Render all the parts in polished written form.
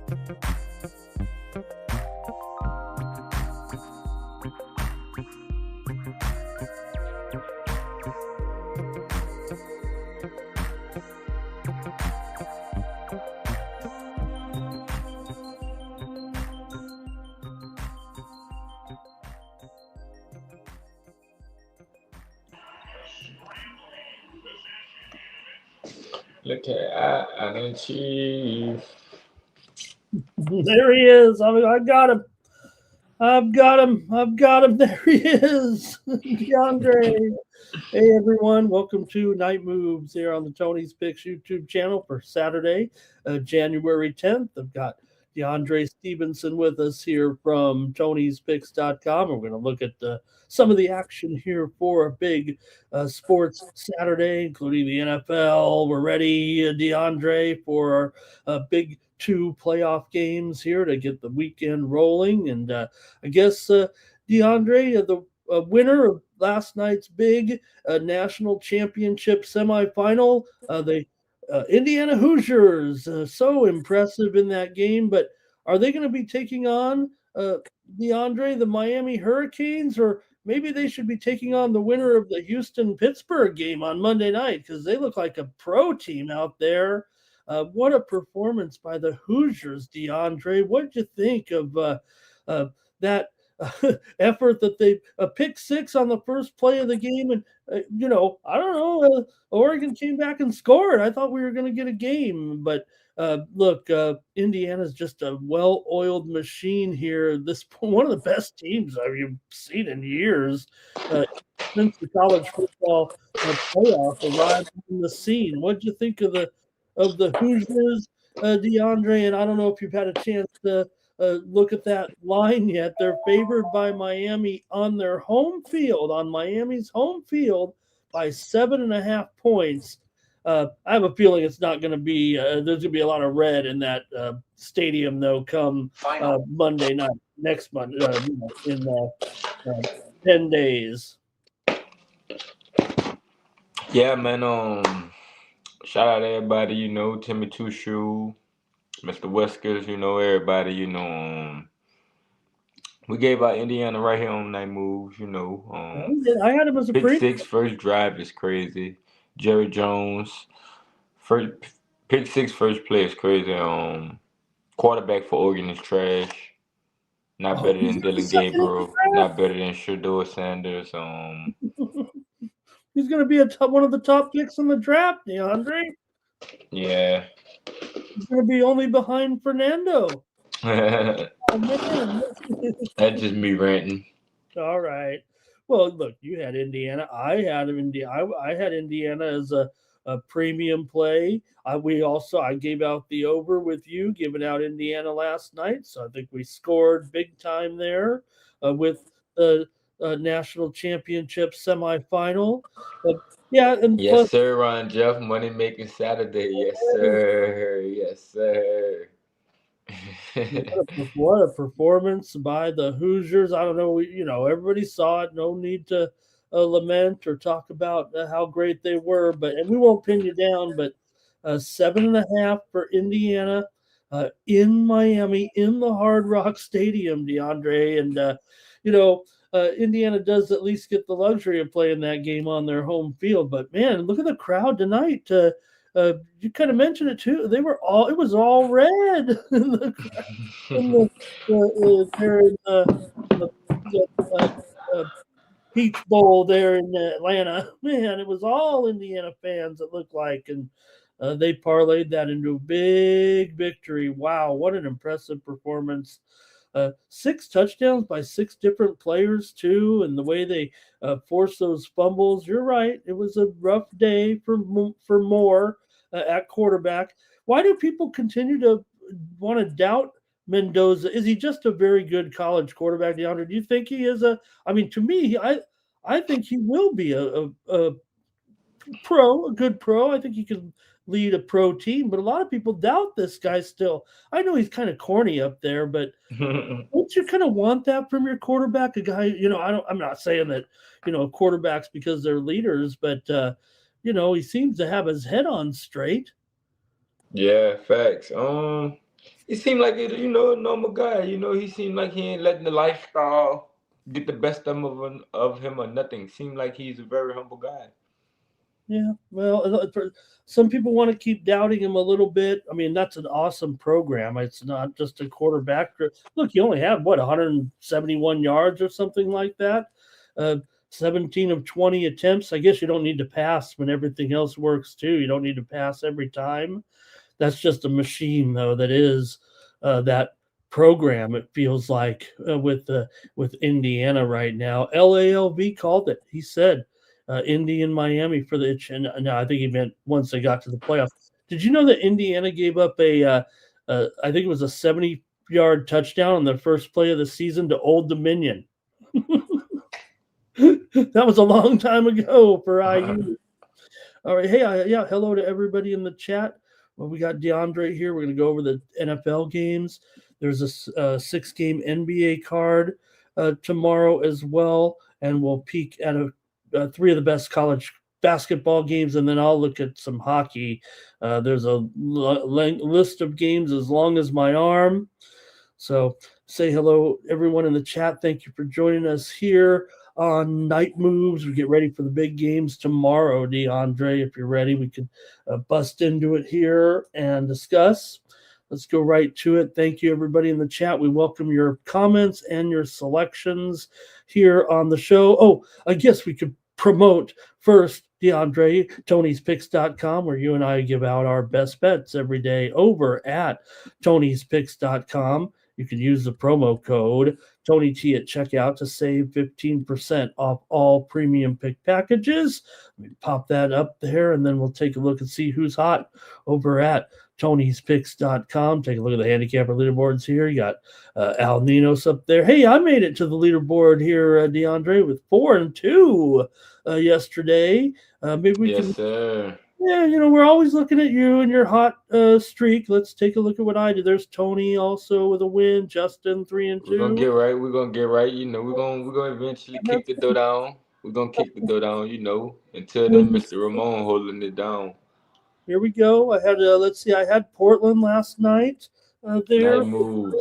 Look at Alan Chief. There he is. I got him. I've got him. I've got him. There he is. DeAndre. Hey, everyone. Welcome to Night Moves here on the Tony's Picks YouTube channel for Saturday, January 10th. I've got DeAndre Stevenson with us here from Tony'sPicks.com. We're going to look at some of the action here for a big sports Saturday, including the NFL. We're ready, DeAndre, for our big two playoff games here to get the weekend rolling. And I guess, DeAndre, the winner of last night's big national championship semifinal, the Indiana Hoosiers, so impressive in that game. But are they going to be taking on DeAndre, the Miami Hurricanes, or maybe they should be taking on the winner of the Houston-Pittsburgh game on Monday night, because they look like a pro team out there. What a performance by the Hoosiers, DeAndre. What did you think of that effort that they picked six on the first play of the game? And, I don't know, Oregon came back and scored. I thought we were going to get a game. But look, Indiana's just a well-oiled machine here. This one of the best teams I've seen in years since the college football playoff arrived in the scene. What did you think of the Hoosiers, DeAndre? And I don't know if you've had a chance to look at that line yet. They're favored by Miami on their home field, on Miami's home field, by 7.5 points. I have a feeling it's not going to be. There's going to be a lot of red in that stadium, though. Come Monday night, next Monday, in 10 days. Yeah, man. Shout out to everybody, Timmy Two Shoe, Mr. Whiskers, everybody, we gave out Indiana right here on Night Moves, I had him as a pick six first drive is crazy. Jerry Jones, pick six first play is crazy. Quarterback for Oregon is trash. Not better than Dylan Gabriel. Not better than Shedeur Sanders. He's going to be one of the top picks in the draft, DeAndre. Yeah. He's going to be only behind Fernando. That's just me ranting. All right. Well, look, you had Indiana. I had Indiana as a premium play. I gave out the over with you, giving out Indiana last night. So I think we scored big time there with the national championship semifinal. Yes, plus, sir, Ron Jeff, money making Saturday. Yes, sir. Yes, sir. What a performance by the Hoosiers. I don't know. Everybody saw it. No need to lament or talk about how great they were. And we won't pin you down. But 7.5 for Indiana in Miami in the Hard Rock Stadium, DeAndre. And Indiana does at least get the luxury of playing that game on their home field. But man, look at the crowd tonight. You kind of mentioned it too. It was all red in the Peach Bowl there in Atlanta. Man, it was all Indiana fans, it looked like, and they parlayed that into a big victory. Wow, what an impressive performance. 6 touchdowns by 6 different players too, and the way they forced those fumbles. You're right. It was a rough day for Moore at quarterback. Why do people continue to want to doubt Mendoza? Is he just a very good college quarterback, DeAndre? Do you think he is to me, I think he will be a good pro. I think he can lead a pro team, but a lot of people doubt this guy still. I know he's kind of corny up there, but don't you kind of want that from your quarterback? A guy, I'm not saying that, quarterbacks because they're leaders, but he seems to have his head on straight. Yeah, facts. He seemed like it, a normal guy. He seemed like he ain't letting the lifestyle get the best of him or nothing. Seemed like he's a very humble guy. Yeah, well, some people want to keep doubting him a little bit. I mean, that's an awesome program. It's not just a quarterback. Look, he only had what 171 yards or something like that. Uh, 17 of 20 attempts. I guess you don't need to pass when everything else works too. You don't need to pass every time. That's just a machine, though. That is that program. It feels like with Indiana right now. LALV called it. He said Indy and Miami for the and no, I think he meant once they got to the playoffs. Did you know that Indiana gave up I think it was a 70-yard touchdown on the first play of the season to Old Dominion? That was a long time ago for IU. All right. Hey, yeah. Hello to everybody in the chat. Well, we got DeAndre here. We're going to go over the NFL games. There's a 6-game NBA card tomorrow as well, and we'll peek at 3 of the best college basketball games, and then I'll look at some hockey. There's a list of games as long as my arm. So say hello, everyone in the chat. Thank you for joining us here on Night Moves. We get ready for the big games tomorrow, DeAndre. If you're ready, we could bust into it here and discuss. Let's go right to it. Thank you, everybody in the chat. We welcome your comments and your selections here on the show. Oh, I guess we could promote first, DeAndre, Tony'sPicks.com, where you and I give out our best bets every day over at Tony'sPicks.com. You can use the promo code Tony T at checkout to save 15% off all premium pick packages. Let me pop that up there, and then we'll take a look and see who's hot over at Tony'sPicks.com. Take a look at the handicapper leaderboards here. You got Al Ninos up there. Hey, I made it to the leaderboard here, DeAndre, with 4 and 2 yesterday. Maybe we Yes, can. sir. Yeah, we're always looking at you and your hot streak. Let's take a look at what I did. There's Tony also with a win. Justin 3 and We're gonna 2. get right. We're gonna get right. We're gonna eventually kick the door down. We're gonna kick the door down. Until then, Mr. Ramon holding it down. Here we go. I had let's see. I had Portland last night. There. Night moves.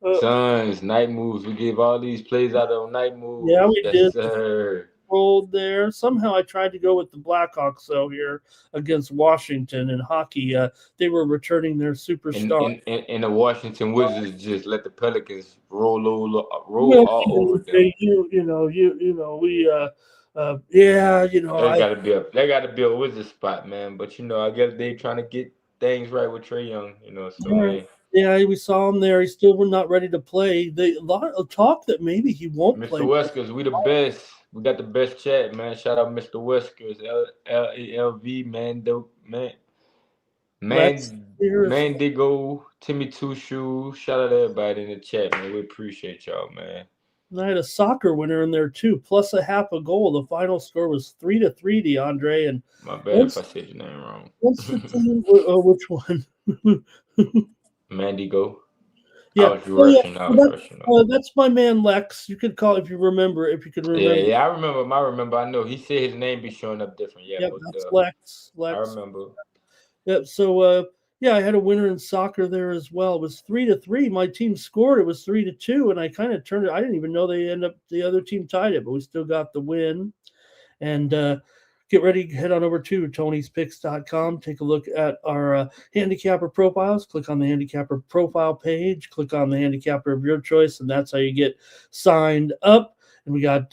Uh, Sons, night moves. We gave all these plays out on night yeah, moves. we Yes, did. sir. Rolled there. Somehow I tried to go with the Blackhawks though here against Washington in hockey. They were returning their And, superstar. and, and, and the Washington Wizards just let the Pelicans roll Well, all over them. we yeah, That gotta be a Wizard spot, man. But I guess they trying to get things right with Trey Young. So yeah, hey, yeah, we saw him there. He still was not ready to play. A lot of talk that maybe he won't Mr. play. Weskers, we the best. We got the best chat, man. Shout out Mr. Weskers, LALV, man, dope, man. Lex here is Mandigo, Timmy Two Shoes. Shout out everybody in the chat, man. We appreciate y'all, man. I had a soccer winner in there too, plus a half a goal. The final score was 3-3, DeAndre. And My bad if I said your name wrong. what's the team? Which one? Mandigo. Yeah. I was rushing. That's my man Lex. You could call if you remember. If you can remember. Yeah. I remember. I know. He said his name be showing up different. Yeah, Yep, but that's Lex. I remember. Yep. So yeah, I had a winner in soccer there as well. It was 3-3. My team scored. It was 3-2, and I kind of turned it. I didn't even know the other team tied it, but we still got the win. And get ready, head on over to Tony'sPicks.com. Take a look at our handicapper profiles. Click on the handicapper profile page. Click on the handicapper of your choice, and that's how you get signed up. And we got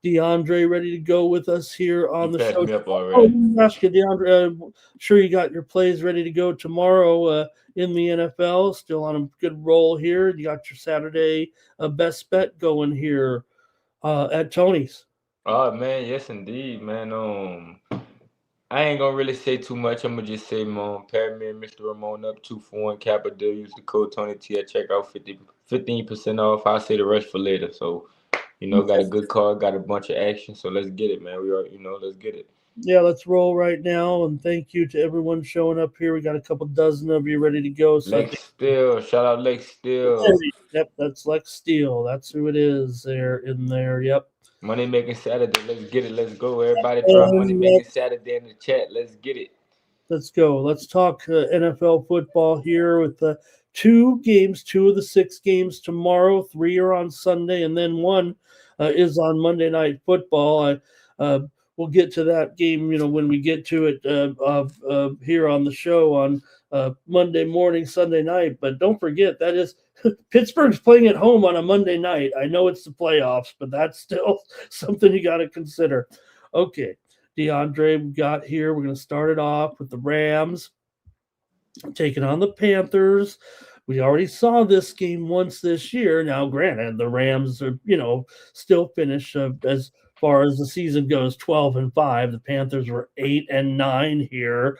DeAndre ready to go with us here on the show. Me up already. Ask you, DeAndre. Sure, you got your plays ready to go tomorrow in the NFL. Still on a good roll here. You got your Saturday best bet going here at Tony's. Oh man, yes indeed, man. I ain't gonna really say too much. I'm gonna just say, pair me and Mr. Ramon up 2-for-1 Kappa deal. Use the code Tony T at checkout, 15% off. I'll say the rest for later. So, got a good card, got a bunch of action. So let's get it, man. We are, let's get it. Yeah, let's roll right now. And thank you to everyone showing up here. We got a couple dozen of you ready to go. So Lex Steel, shout out Lex Steel. Yep, that's Lex Steel. That's who it is there in there. Yep. Money making Saturday. Let's get it. Let's go. Everybody drop money making Saturday in the chat. Let's get it. Let's go. Let's talk NFL football here with 2 games, 2 of the 6 games tomorrow, 3 are on Sunday, and then 1 is on Monday Night Football. Uh, we'll get to that game, when we get to it here on the show on Monday morning, Sunday night. But don't forget, that is Pittsburgh's playing at home on a Monday night. I know it's the playoffs, but that's still something you got to consider. Okay, DeAndre, we got here. We're going to start it off with the Rams taking on the Panthers. We already saw this game once this year. Now, granted, the Rams are, still finished as far as the season goes 12-5. The Panthers were 8-9 here.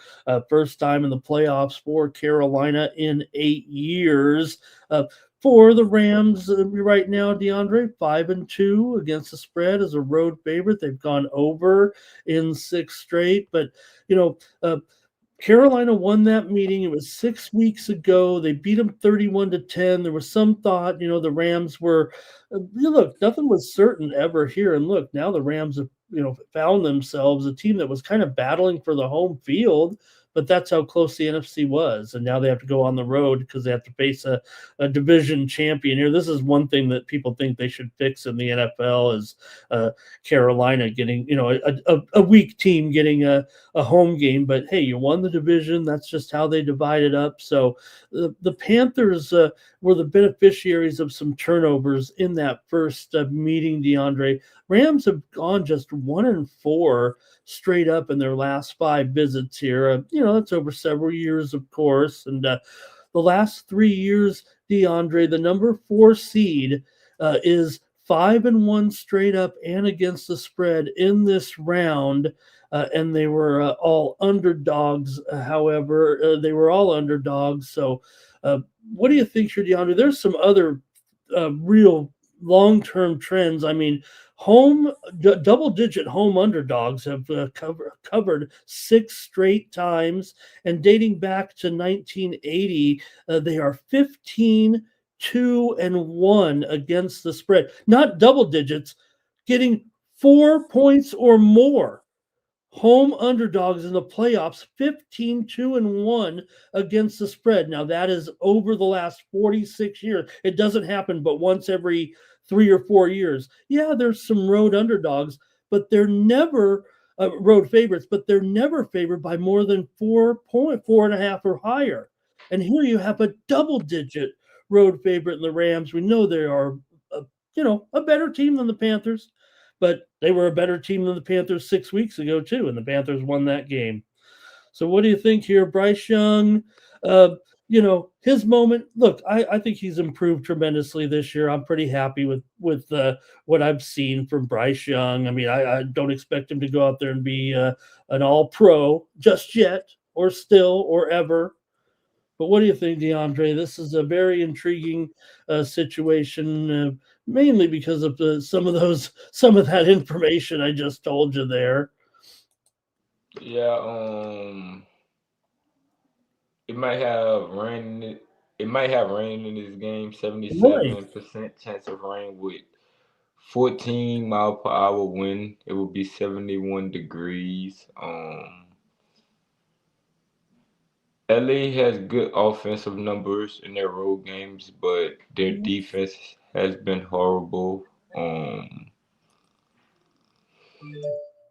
First time in the playoffs for Carolina in 8 years. For the Rams right now, DeAndre, 5-2 against the spread as a road favorite. They've gone over in 6 straight, but Carolina won that meeting. It was 6 weeks ago. They beat them 31-10. There was some thought, the Rams were look, nothing was certain ever here. And look, now the Rams have, found themselves a team that was kind of battling for the home field, but that's how close the NFC was. And now they have to go on the road because they have to face a division champion here. This is one thing that people think they should fix in the NFL is Carolina getting, a weak team getting a home game. But hey, you won the division. That's just how they divide it up. So the Panthers were the beneficiaries of some turnovers in that first meeting, DeAndre. Rams have gone just 1-4 straight up in their last 5 visits here. That's over several years, of course. And the last 3 years, DeAndre, the number 4 seed is 5-1 straight up and against the spread in this round. And they were all underdogs. However, they were all underdogs. So what do you think here, DeAndre? There's some other real long-term trends. I mean, double-digit home underdogs have covered 6 straight times, and dating back to 1980, they are 15-2-1 against the spread. Not double digits, getting 4 points or more. Home underdogs in the playoffs, 15-2-1 against the spread. Now, that is over the last 46 years. It doesn't happen but once every 3 or 4 years. Yeah, there's some road underdogs, but they're never road favorites, but they're never favored by more than 4.5 or higher. And here you have a double-digit road favorite in the Rams. We know they are, a better team than the Panthers. But they were a better team than the Panthers 6 weeks ago, too, and the Panthers won that game. So what do you think here? Bryce Young, his moment. Look, I think he's improved tremendously this year. I'm pretty happy with what I've seen from Bryce Young. I mean, I don't expect him to go out there and be an all-pro just yet or still or ever. But what do you think, DeAndre? This is a very intriguing situation, mainly because of some of that information I just told you there. Yeah, it might have rain. It might have rain in this game. 77% chance of rain with 14 mile per hour wind. It will be 71 degrees. LA has good offensive numbers in their road games, but their defense has been horrible.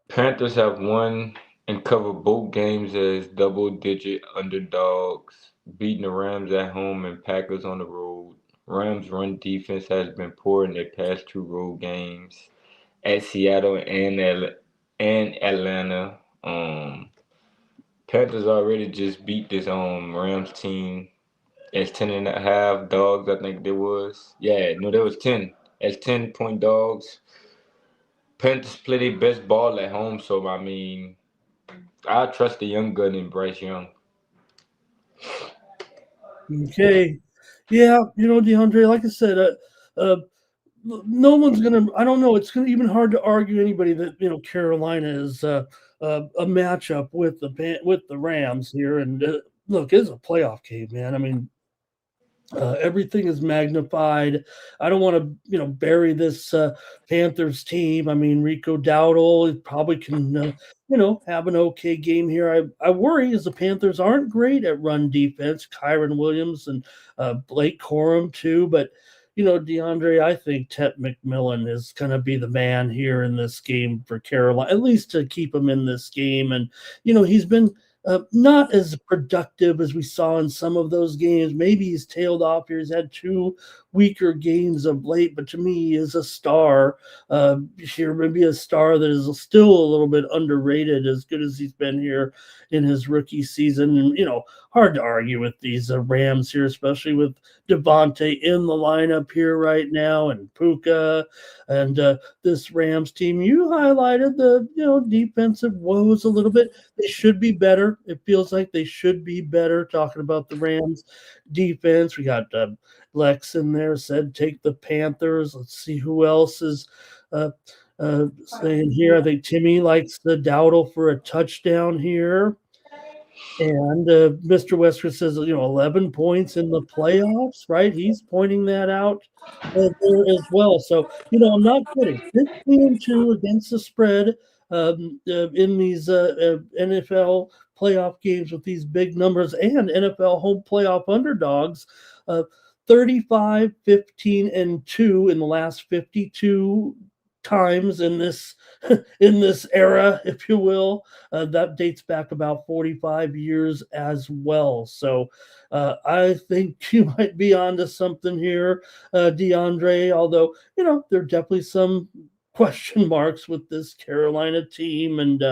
Panthers have won and covered both games as double-digit underdogs, beating the Rams at home and Packers on the road. Rams' run defense has been poor in their past 2 road games at Seattle and Atlanta. Panthers already just beat this Rams team as 10.5 dogs, I think there was. Yeah, no, there was 10 as 10-point dogs. Panthers play their best ball at home, so I mean, I trust the young gun in Bryce Young. Okay, yeah, DeAndre, like I said, no one's gonna. I don't know. It's gonna even hard to argue anybody that Carolina is a matchup with the Rams here. And look, it's a playoff game, man. I mean, Everything is magnified. I don't want to, bury this Panthers team. I mean, Rico Dowdle probably can, have an okay game here. I worry is the Panthers aren't great at run defense. Kyron Williams and Blake Corum too, but DeAndre, I think Tet McMillan is going to be the man here in this game for Carolina, at least to keep him in this game. And he's been not as productive as we saw in some of those games. Maybe he's tailed off here. He's had two weaker games of late, but to me, he is a star here, maybe a star that is still a little bit underrated, as good as he's been here in his rookie season. And, hard to argue with these Rams here, especially with Devontae in the lineup here right now and Puka and this Rams team. You highlighted the, defensive woes a little bit. They should be better. It feels like they should be better. Talking about the Rams defense, we got Lex in there said take the Panthers. Let's see who else is saying here. I think Timmy likes the Dowdle for a touchdown here. And Mr. Wesker says, 11 points in the playoffs, right? He's pointing that out there as well. So, I'm not kidding. 15-2 against the spread in these NFL playoff games with these big numbers and NFL home playoff underdogs. 35, 15, and 2 in the last 52 times in this era, if you will. That dates back about 45 years as well. So I think you might be onto something here, DeAndre, although there are definitely some question marks with this Carolina team, and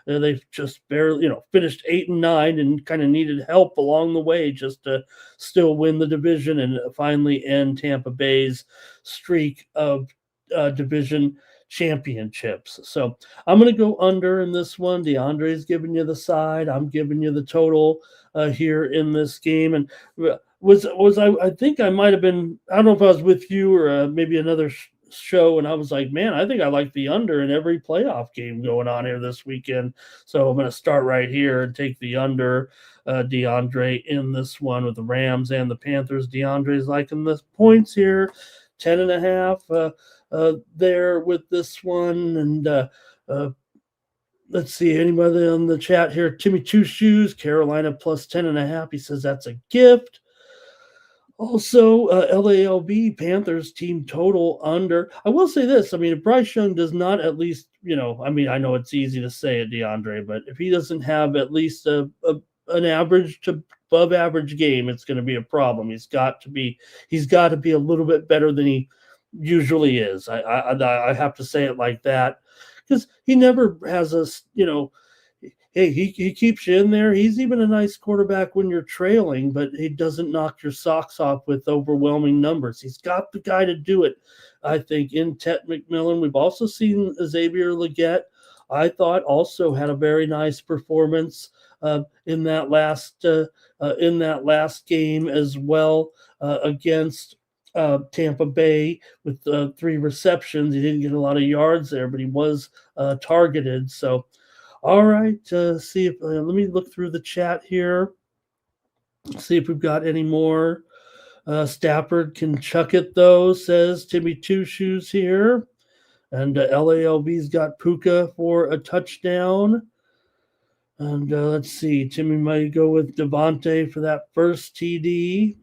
they've just barely finished 8-9 and kind of needed help along the way just to still win the division and finally end Tampa Bay's streak of division championships. So I'm going to go under in this one. DeAndre's giving you the side. I'm giving you the total here in this game. And I think I might have been, I don't know if I was with you or maybe another show, and I was like, man, I think I like the under in every playoff game going on here this weekend. So I'm going to start right here and take the under, DeAndre, in this one with the Rams and the Panthers. DeAndre's liking the points here, 10.5 there with this one. And let's see, anybody on the chat here? Timmy Two Shoes, Carolina plus 10.5. He says that's a gift. Also, LALB Panthers team total under. I will say this. I mean, if Bryce Young does not at least, I know it's easy to say it, DeAndre, but if he doesn't have at least an average to above average game, it's going to be a problem. He's got to be a little bit better than he usually is. I have to say it like that because he never has us, hey, he keeps you in there. He's even a nice quarterback when you're trailing, but he doesn't knock your socks off with overwhelming numbers. He's got the guy to do it, I think, in Tet McMillan. We've also seen Xavier Legette, I thought, also had a very nice performance in that last game as well against Tampa Bay with 3 receptions. He didn't get a lot of yards there, but he was targeted. So, all right, see if let me look through the chat here. See if we've got any more. Stafford can chuck it though, says Timmy Two Shoes here, and LALB's got Puka for a touchdown. And let's see, Timmy might go with Devontae for that first TD.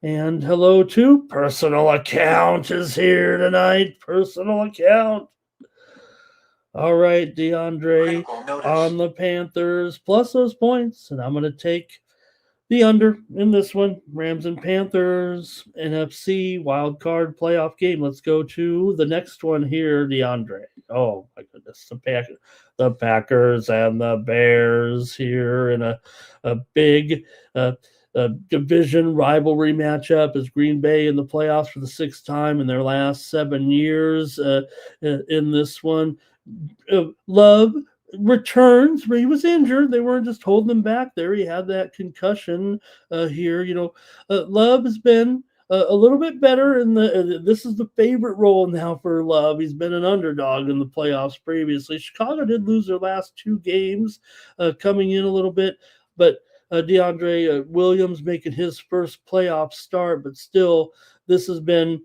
And hello to Personal Account is here tonight. Personal Account. All right, DeAndre on the Panthers plus those points. And I'm going to take the under in this one. Rams and Panthers, NFC wild card playoff game. Let's go to the next one here, DeAndre. Oh, my goodness. The Packers and the Bears here in a big division rivalry matchup as Green Bay in the playoffs for the 6th time in their last 7 years in this one. Love returns where he was injured. They weren't just holding him back there. He had that concussion here. Love has been a little bit better in this is the favorite role now for Love. He's been an underdog in the playoffs previously. Chicago did lose their last 2 games coming in a little bit, but DeAndre Williams making his first playoff start, but still, this has been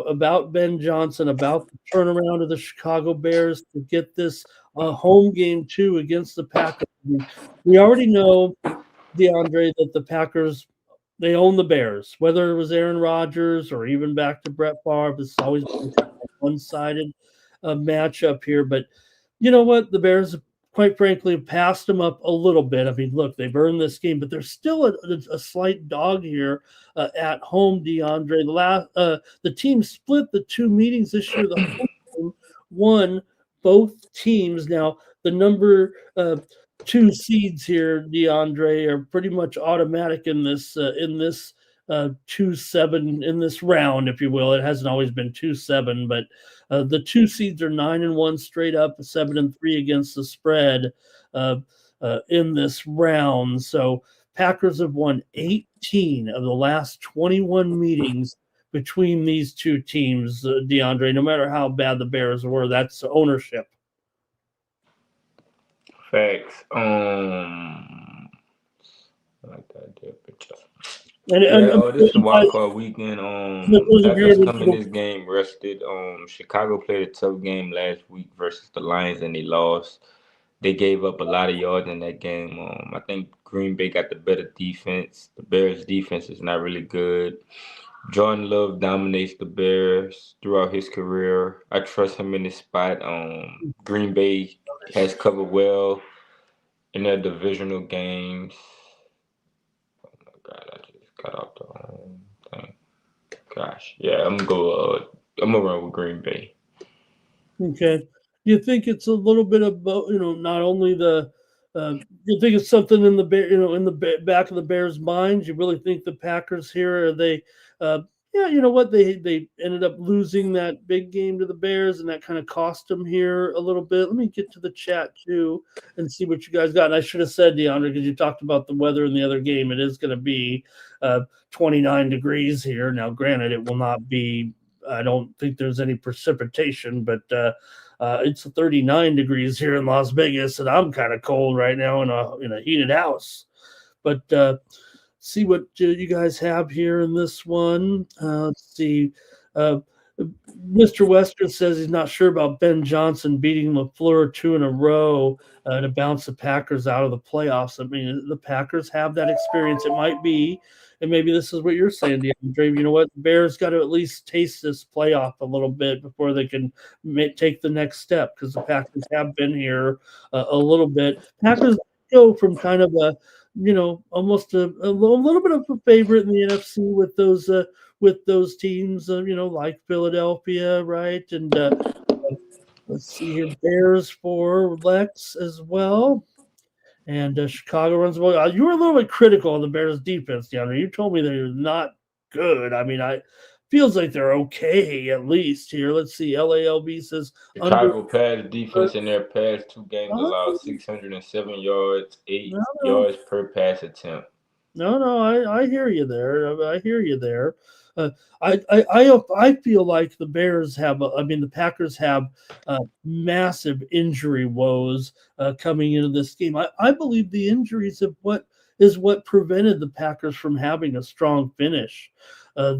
about Ben Johnson, about the turnaround of the Chicago Bears to get this home game too against the Packers. We already know, DeAndre, that the Packers, they own the Bears, whether it was Aaron Rodgers or even back to Brett Favre. This has always been kind of a one-sided matchup here. But you know what? The Bears, quite frankly, have passed them up a little bit. I mean, look, they've earned this game, but there's still a slight dog here at home, DeAndre. The team split the two meetings this year. The home team won both teams. Now, the number two seeds here, DeAndre, are pretty much automatic in this 2-7 in this round, if you will. It hasn't always been 2-7, but the two seeds are 9-1 straight up, 7-3 against the spread in this round. So Packers have won 18 of the last 21 meetings between these two teams, DeAndre. No matter how bad the Bears were, that's ownership. Facts. I like that idea, picture. This is the wild card weekend. Packers come in this game rested. Chicago played a tough game last week versus the Lions and they lost. They gave up a lot of yards in that game. I think Green Bay got the better defense. The Bears' defense is not really good. Jordan Love dominates the Bears throughout his career. I trust him in this spot. Green Bay has covered well in their divisional games. Oh my God, I just got off the thing. Gosh, yeah, I'm gonna run with Green Bay. Okay. Do you think it's a little bit of not only the you think it's something in the back of the Bears' minds? You really think the Packers here are they? You know what, they ended up losing that big game to the Bears, and that kind of cost them here a little bit. Let me get to the chat too and see what you guys got. And I should have said, DeAndre, because you talked about the weather in the other game. It is going to be 29 degrees here. Now, granted, it will not be. I don't think there's any precipitation, but it's 39 degrees here in Las Vegas, and I'm kind of cold right now in a heated house. But see what you guys have here in this one. Let's see. Mr. Wester says he's not sure about Ben Johnson beating LaFleur 2 in a row to bounce the Packers out of the playoffs. I mean, the Packers have that experience. It might be, and maybe this is what you're saying, DeAndre. You know what? The Bears got to at least taste this playoff a little bit before they can take the next step, because the Packers have been here a little bit. Packers go from kind of a almost a little bit of a favorite in the NFC with those teams, like Philadelphia, right? And let's see here, Bears for Lex as well. And Chicago runs the ball. You were a little bit critical of the Bears' defense, DeAndre. You told me they're not good. I mean, feels like they're okay at least here. Let's see. LALB says Chicago pass defense in their past two games allowed 607 yards, 8 yards per pass attempt. No, I hear you there. I hear you there. I feel like the Bears the Packers have massive injury woes coming into this game. I believe the injuries of what prevented the Packers from having a strong finish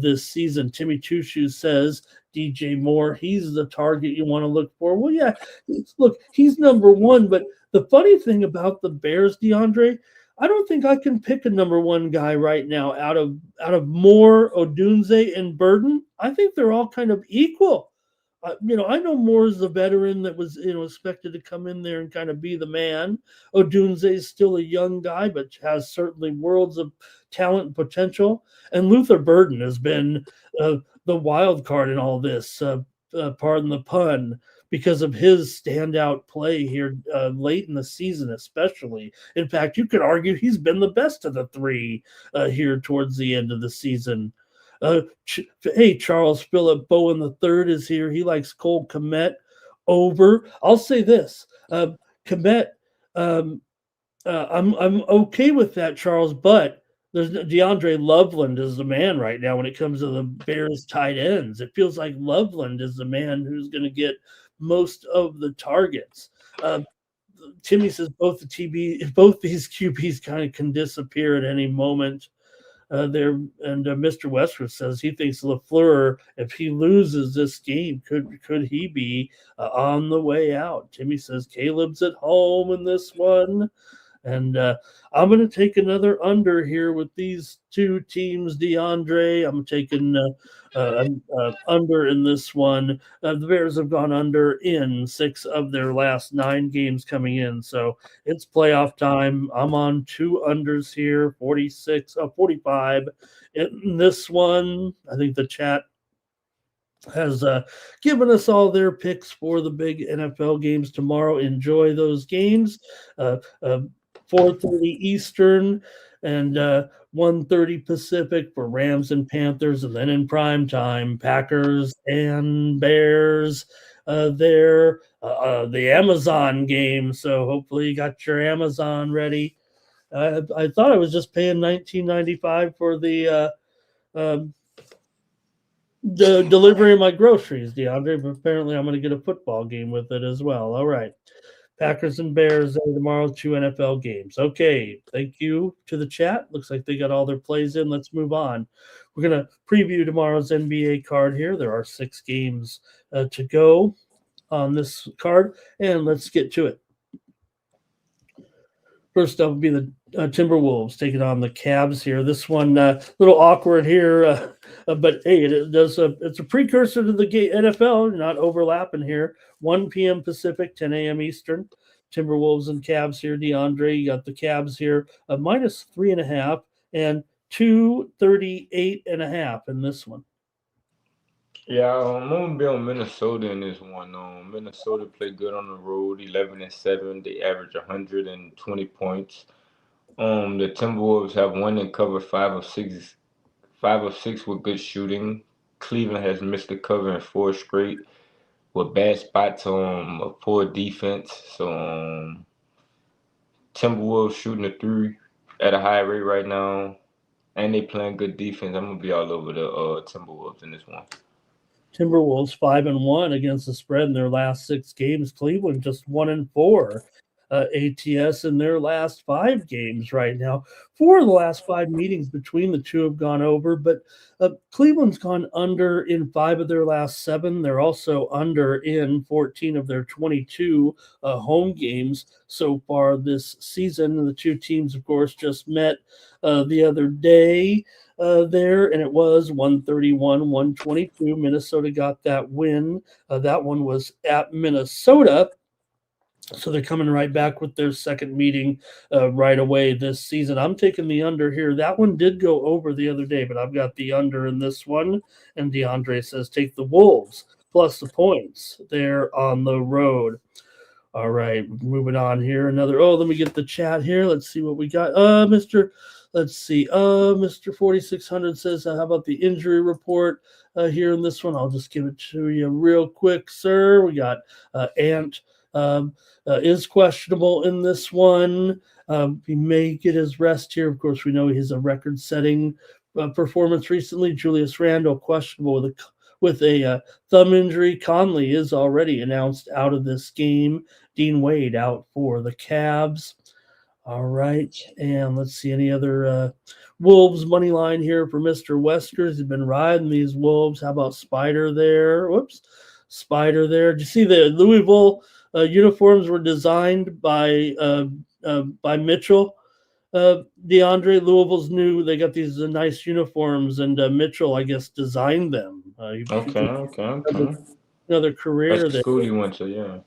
this season. Timmy Two Shoes says DJ Moore, he's the target you want to look for. Well, yeah, look, he's number one. But the funny thing about the Bears, DeAndre, I don't think I can pick a number one guy right now out of Moore, Odunze, and Burden. I think they're all kind of equal. I know Moore is the veteran that was expected to come in there and kind of be the man. Odunze is still a young guy, but has certainly worlds of talent and potential. And Luther Burden has been the wild card in all this. Pardon the pun. Because of his standout play here late in the season, especially. In fact, you could argue he's been the best of the three here towards the end of the season. Hey, Charles Phillip Bowen III is here. He likes Cole Kmet over. I'll say this, Kmet. I'm okay with that, Charles, but there's DeAndre Loveland is the man right now when it comes to the Bears tight ends. It feels like Loveland is the man who's going to get most of the targets. Timmy says both these QBs kind of can disappear at any moment. There and Mr. Westwood says he thinks Lafleur, if he loses this game, could he be on the way out? Timmy says Caleb's at home in this one. And I'm going to take another under here with these two teams, DeAndre. I'm taking under in this one. The Bears have gone under in 6 of their last 9 games coming in. So it's playoff time. I'm on 2 unders here, 45. In this one, I think the chat has given us all their picks for the big NFL games tomorrow. Enjoy those games. 4:30 Eastern and 1:30 Pacific for Rams and Panthers, and then in prime time, Packers and Bears. There, the Amazon game. So hopefully you got your Amazon ready. I thought I was just paying $19.95 for the delivery of my groceries, DeAndre, but apparently I'm going to get a football game with it as well. All right. Packers and Bears tomorrow, 2 NFL games. Okay, thank you to the chat. Looks like they got all their plays in. Let's move on. We're going to preview tomorrow's NBA card here. There are 6 games to go on this card, and let's get to it. First up will be the Timberwolves taking on the Cavs here. This one a little awkward here, but hey, it's a precursor to the NFL, not overlapping here. 1 p.m. Pacific, 10 a.m. Eastern. Timberwolves and Cavs here. DeAndre, you got the Cavs here, minus 3.5 and 238.5 in this one. Yeah, I'm gonna be on Minnesota in this one. Minnesota played good on the road, 11-7. They average 120 points. The Timberwolves have won and covered 5 of 6 with good shooting. Cleveland has missed the cover in 4 straight with bad spots on a poor defense. So Timberwolves shooting the 3 at a high rate right now, and they playing good defense. I'm gonna be all over the Timberwolves in this one. Timberwolves 5-1 against the spread in their last 6 games. Cleveland just 1-4. ATS in their last 5 games right now. 4 of the last 5 meetings between the two have gone over, but Cleveland's gone under in 5 of their last 7. They're also under in 14 of their 22 home games so far this season. And the two teams, of course, just met the other day there, and it was 131-122. Minnesota got that win. That one was at Minnesota. So they're coming right back with their second meeting right away this season. I'm taking the under here. That one did go over the other day, but I've got the under in this one. And DeAndre says take the Wolves plus the points. They're on the road. All right, moving on here. Let me get the chat here. Let's see what we got. Mr. 4600 says, how about the injury report here in this one? I'll just give it to you real quick, sir. We got Ant is questionable in this one. He may get his rest here. Of course, we know he has a record-setting performance recently. Julius Randle questionable with a thumb injury. Conley is already announced out of this game. Dean Wade out for the Cavs. All right, and let's see any other Wolves money line here for Mr. Weskers. He's been riding these Wolves. How about Spider there? Whoops, Spider there. Did you see the Louisville uniforms were designed by Mitchell? DeAndre, Louisville's new. They got these nice uniforms, and Mitchell, I guess, designed them. Okay. Another career That's the there. school he went to, yeah.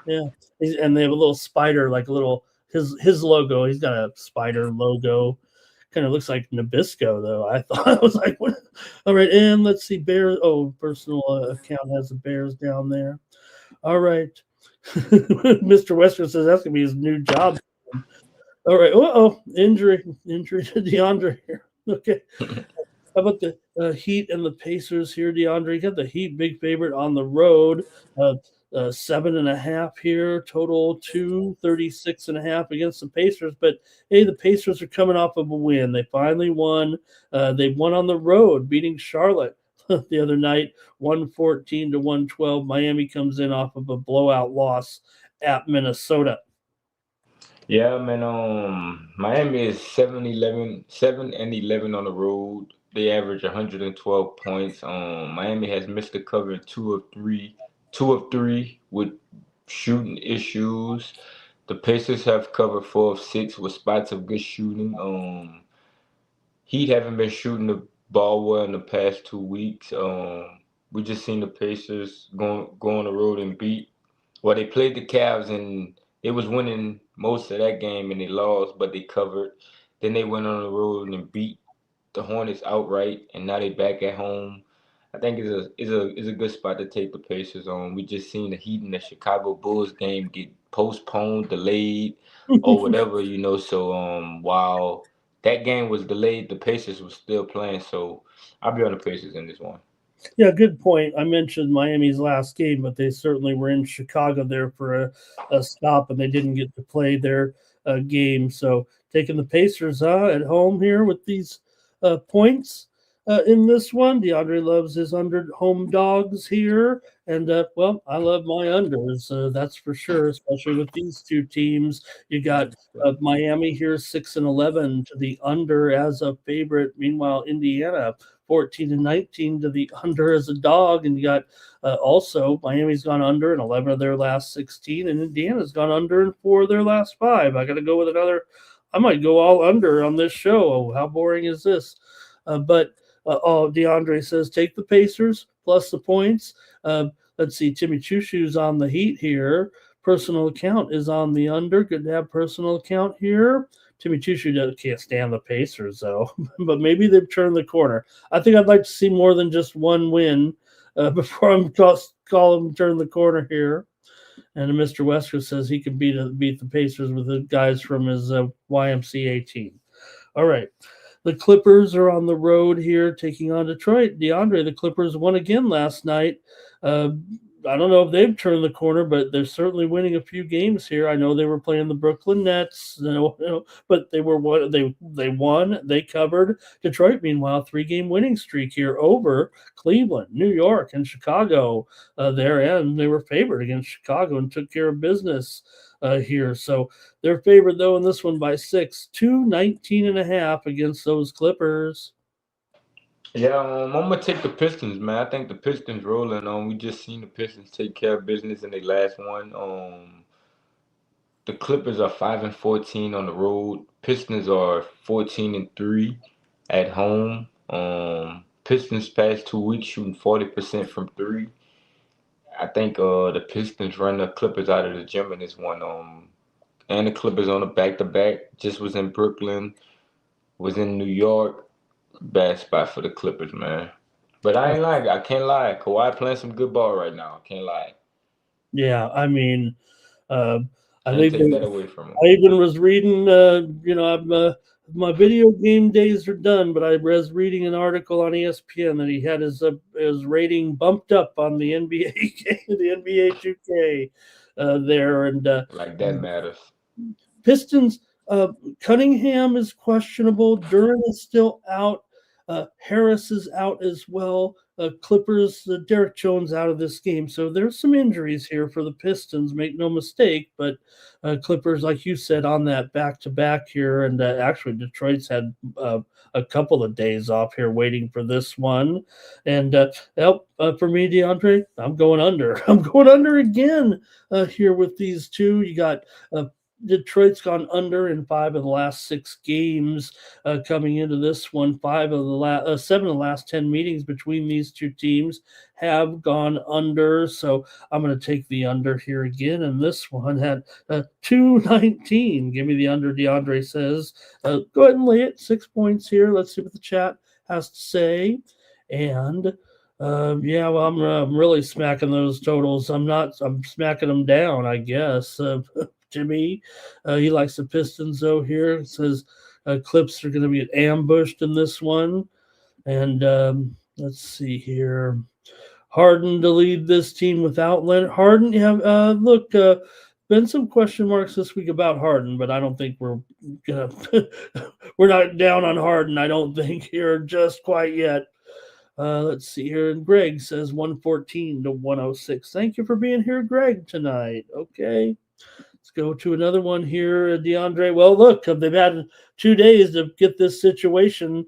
Yeah, and they have a little spider, like a little his logo. He's got a spider logo. Kind of looks like Nabisco, though. I thought I was like, what? All right, and let's see, Bears. Oh, personal account has the Bears down there. All right, Mr. Western says that's gonna be his new job. All right. Injury to DeAndre here. Okay. How about the Heat and the Pacers here, DeAndre? You got the Heat, big favorite on the road. 7.5 here, total 236.5 against the Pacers. But hey, the Pacers are coming off of a win. They finally won. They won on the road, beating Charlotte the other night, 114-112. Miami comes in off of a blowout loss at Minnesota. Yeah, man. Miami is 7-11 on the road. They average 112 points. Miami has missed the cover in two of three with shooting issues. The Pacers have covered 4 of 6 with spots of good shooting. Heat haven't been shooting the ball well in the past 2 weeks. We just seen the Pacers go on the road and beat. Well, they played the Cavs and they was winning most of that game and they lost, but they covered. Then they went on the road and beat the Hornets outright, and now they back at home. I think it's a good spot to take the Pacers on. We just seen the Heat and the Chicago Bulls game get postponed, delayed, or whatever, So while that game was delayed, the Pacers was still playing. So I'll be on the Pacers in this one. Yeah, good point. I mentioned Miami's last game, but they certainly were in Chicago there for a stop, and they didn't get to play their game. So taking the Pacers at home here with these points in this one. DeAndre loves his under home dogs here, and well, I love my unders. That's for sure, especially with these two teams. You got Miami here 6-11 to the under as a favorite. Meanwhile, Indiana 14-19 to the under as a dog. And you got also Miami's gone under in 11 of their last 16, and Indiana's gone under in 4 of their last 5. I got to go with another. I might go all under on this show. Oh, how boring is this? But DeAndre says take the Pacers plus the points. Let's see. Timmy Chushu's on the Heat here. Personal account is on the under. Good to have personal account here. Timmy Chushu can't stand the Pacers, though, but maybe they've turned the corner. I think I'd like to see more than just one win before I'm call them turn the corner here. And Mr. Wesker says he can beat the Pacers with the guys from his YMCA team. All right. The Clippers are on the road here taking on Detroit. DeAndre, the Clippers won again last night. I don't know if they've turned the corner, but they're certainly winning a few games here. I know they were playing the Brooklyn Nets, but they won, they covered. Detroit, meanwhile, 3-game winning streak here over Cleveland, New York, and Chicago. There, and they were favored against Chicago and took care of business here. So they're favored though in this one by 6, 219.5 against those Clippers. Yeah, I'm gonna take the Pistons, man. I think the Pistons rolling. We just seen the Pistons take care of business in their last one. The Clippers are 5-14 on the road. Pistons are 14-3 at home. Pistons past 2 weeks shooting 40% from three. I think the Pistons run the Clippers out of the gym in this one. And the Clippers on a back to back. Just was in Brooklyn, was in New York. Bad spot for the Clippers, man. But I can't lie. Kawhi playing some good ball right now. I can't lie. Yeah, I mean, uh, I Can't think take that away from him. I even was reading. My video game days are done, but I was reading an article on ESPN that he had his rating bumped up on the NBA game, the NBA 2K there, and Like that matters. Pistons. Cunningham is questionable. Duran is still out. Harris is out as well. Clippers, Derek Jones out of this game. So there's some injuries here for the Pistons, make no mistake. But Clippers, like you said, on that back to back here. And actually, Detroit's had a couple of days off here waiting for this one. And for me, DeAndre, I'm going under. I'm going under again here with these two. You got Detroit's gone under in 5 of the last 6 games coming into this one. 7 of the last 10 meetings between these two teams have gone under. So I'm going to take the under here again. And this one had 219. Give me the under, DeAndre says. Go ahead and lay it. 6 points here. Let's see what the chat has to say. And yeah, well, I'm really smacking those totals. I'm smacking them down, I guess. Jimmy, he likes the Pistons, though, here. It says Clips are going to be ambushed in this one. And let's see here. Harden to lead this team without Leonard. Harden, yeah, look, been some question marks this week about Harden, but I don't think we're gonna we're not down on Harden, I don't think, here just quite yet. Let's see here. And Greg says 114 to 106. Thank you for being here, Greg, tonight. Okay. Let's go to another one here, DeAndre. Well, look, they've had 2 days to get this situation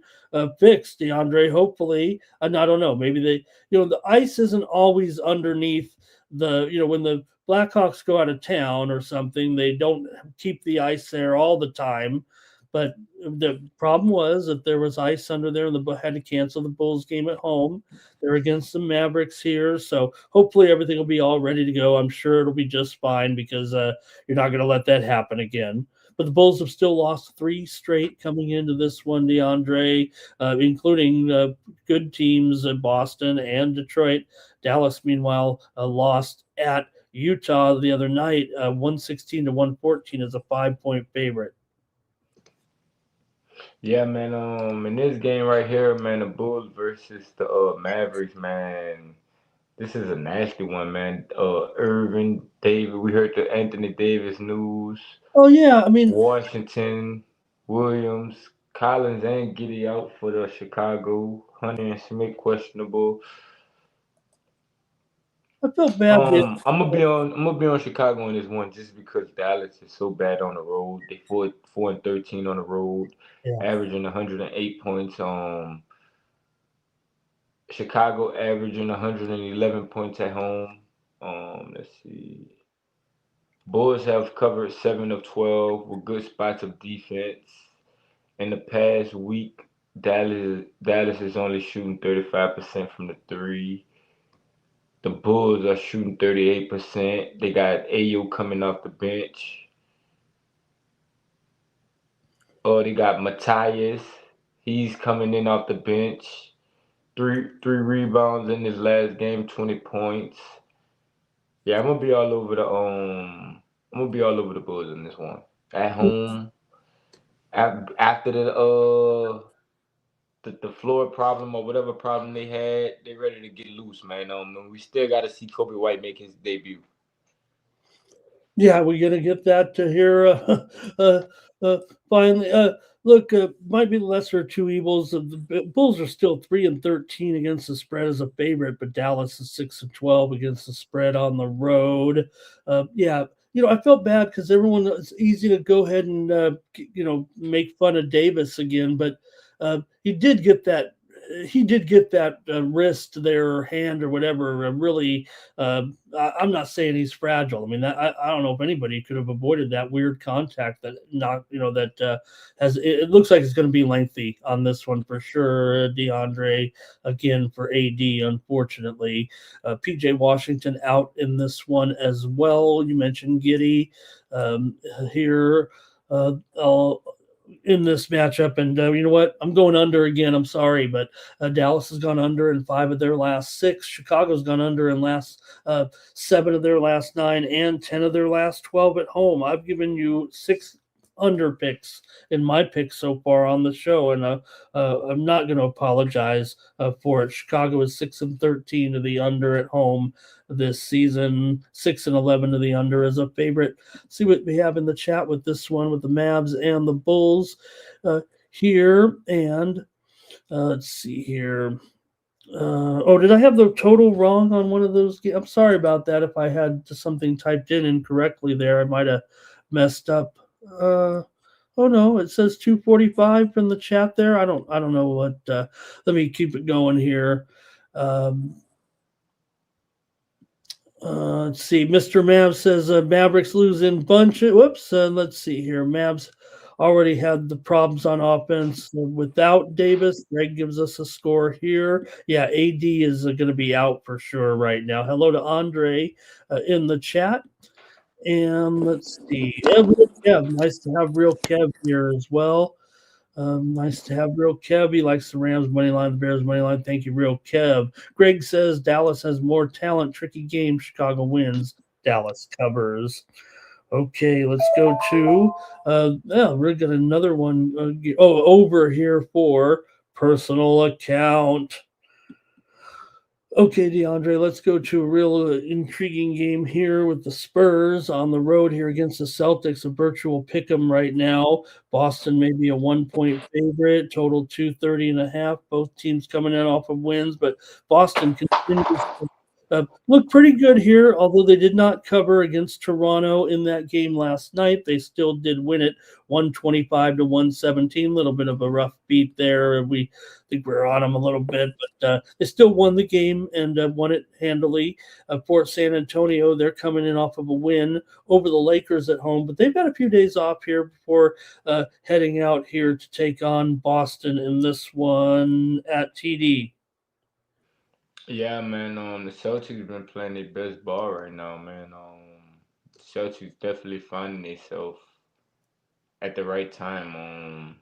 fixed, DeAndre. Hopefully, and I don't know. Maybe the ice isn't always underneath when the Blackhawks go out of town or something, they don't keep the ice there all the time. But the problem was that there was ice under there, and the had to cancel the Bulls game at home. They're against the Mavericks here, so hopefully everything will be all ready to go. I'm sure it'll be just fine because you're not going to let that happen again. But the Bulls have still lost 3 straight coming into this one, DeAndre, including good teams in Boston and Detroit. Dallas, meanwhile, lost at Utah the other night, 116 to 114 as a 5-point favorite. Yeah, man. In this game right here, man, the Bulls versus the Mavericks, man. This is a nasty one, man. Irvin, David. We heard the Anthony Davis news. Oh yeah, I mean, Washington, Williams, Collins, and Giddy out for the Chicago. Hunter and Smith questionable. I felt bad. I'm gonna be on Chicago in this one just because Dallas is so bad on the road. They 4-13 on the road, Yeah. averaging 108 points. Chicago averaging 111 points at home. Let's see. Bulls have covered 7 of 12 with good spots of defense. In the past week, Dallas is only shooting 35% from the three. The Bulls are shooting 38%. They got Ayo coming off the bench. Oh, they got Matthias. He's coming in off the bench. Three rebounds in his last game, 20 points. Yeah, I'm gonna be all over the Bulls in this one. At home, after the floor problem or whatever problem they had, they ready to get loose, man. We still got to see Kobe White make his debut. Yeah, we're gonna get that to here uh, uh, finally. Look, might be the lesser of two evils. The Bulls are still 3-13 against the spread as a favorite, but Dallas is 6-12 against the spread on the road. Yeah, I felt bad because everyone it's easy to go ahead and make fun of Davis again, but he did get that. He did get that wrist there, or hand, or whatever. Really, I'm not saying he's fragile. I mean, I don't know if anybody could have avoided that weird contact that has. It looks like it's going to be lengthy on this one for sure. DeAndre again for AD, unfortunately. PJ Washington out in this one as well. You mentioned Giddy here. In this matchup. And you know what? I'm going under again. I'm sorry, but Dallas has gone under in 5 of their last 6. Chicago's gone under in last 7 of their last 9 and 10 of their last 12 at home. I've given you 6 under picks in my picks so far on the show, and I'm not going to apologize for it. Chicago is 6-13 to the under at home this season, 6-11 to the under as a favorite. See what we have in the chat with this one with the Mavs and the Bulls here, and let's see here. Did I have the total wrong on one of those? I'm sorry about that. If I had something typed in incorrectly there, I might have messed up. Oh no, it says 245 from the chat there. I don't know what. Let me keep it going here. Let's see. Mr. Mavs says Mavericks lose in bunch. Whoops. Let's see here. Mavs already had the problems on offense without Davis. Greg gives us a score here. Yeah, AD is going to be out for sure right now. Hello to Andre in the chat. And let's see. Yeah, nice to have Real Kev here as well. Nice to have Real Kev. He likes the Rams money line, the Bears money line. Thank you, Real Kev. Greg says Dallas has more talent. Tricky game. Chicago wins. Dallas covers. Okay, let's go to we're got another one. Over here for personal account. Okay, DeAndre, let's go to a real intriguing game here with the Spurs on the road here against the Celtics. A virtual pick 'em right now. Boston may be a 1-point favorite, total 230.5. Both teams coming in off of wins, but Boston continues Looked pretty good here, although they did not cover against Toronto in that game last night. They still did win it 125 to 117. A little bit of a rough beat there. We think we're on them a little bit, but they still won the game and won it handily. For San Antonio, they're coming in off of a win over the Lakers at home, but they've got a few days off here before heading out here to take on Boston in this one at TD. Yeah, man. The Celtics been playing their best ball right now, man. Celtics definitely finding themselves at the right time.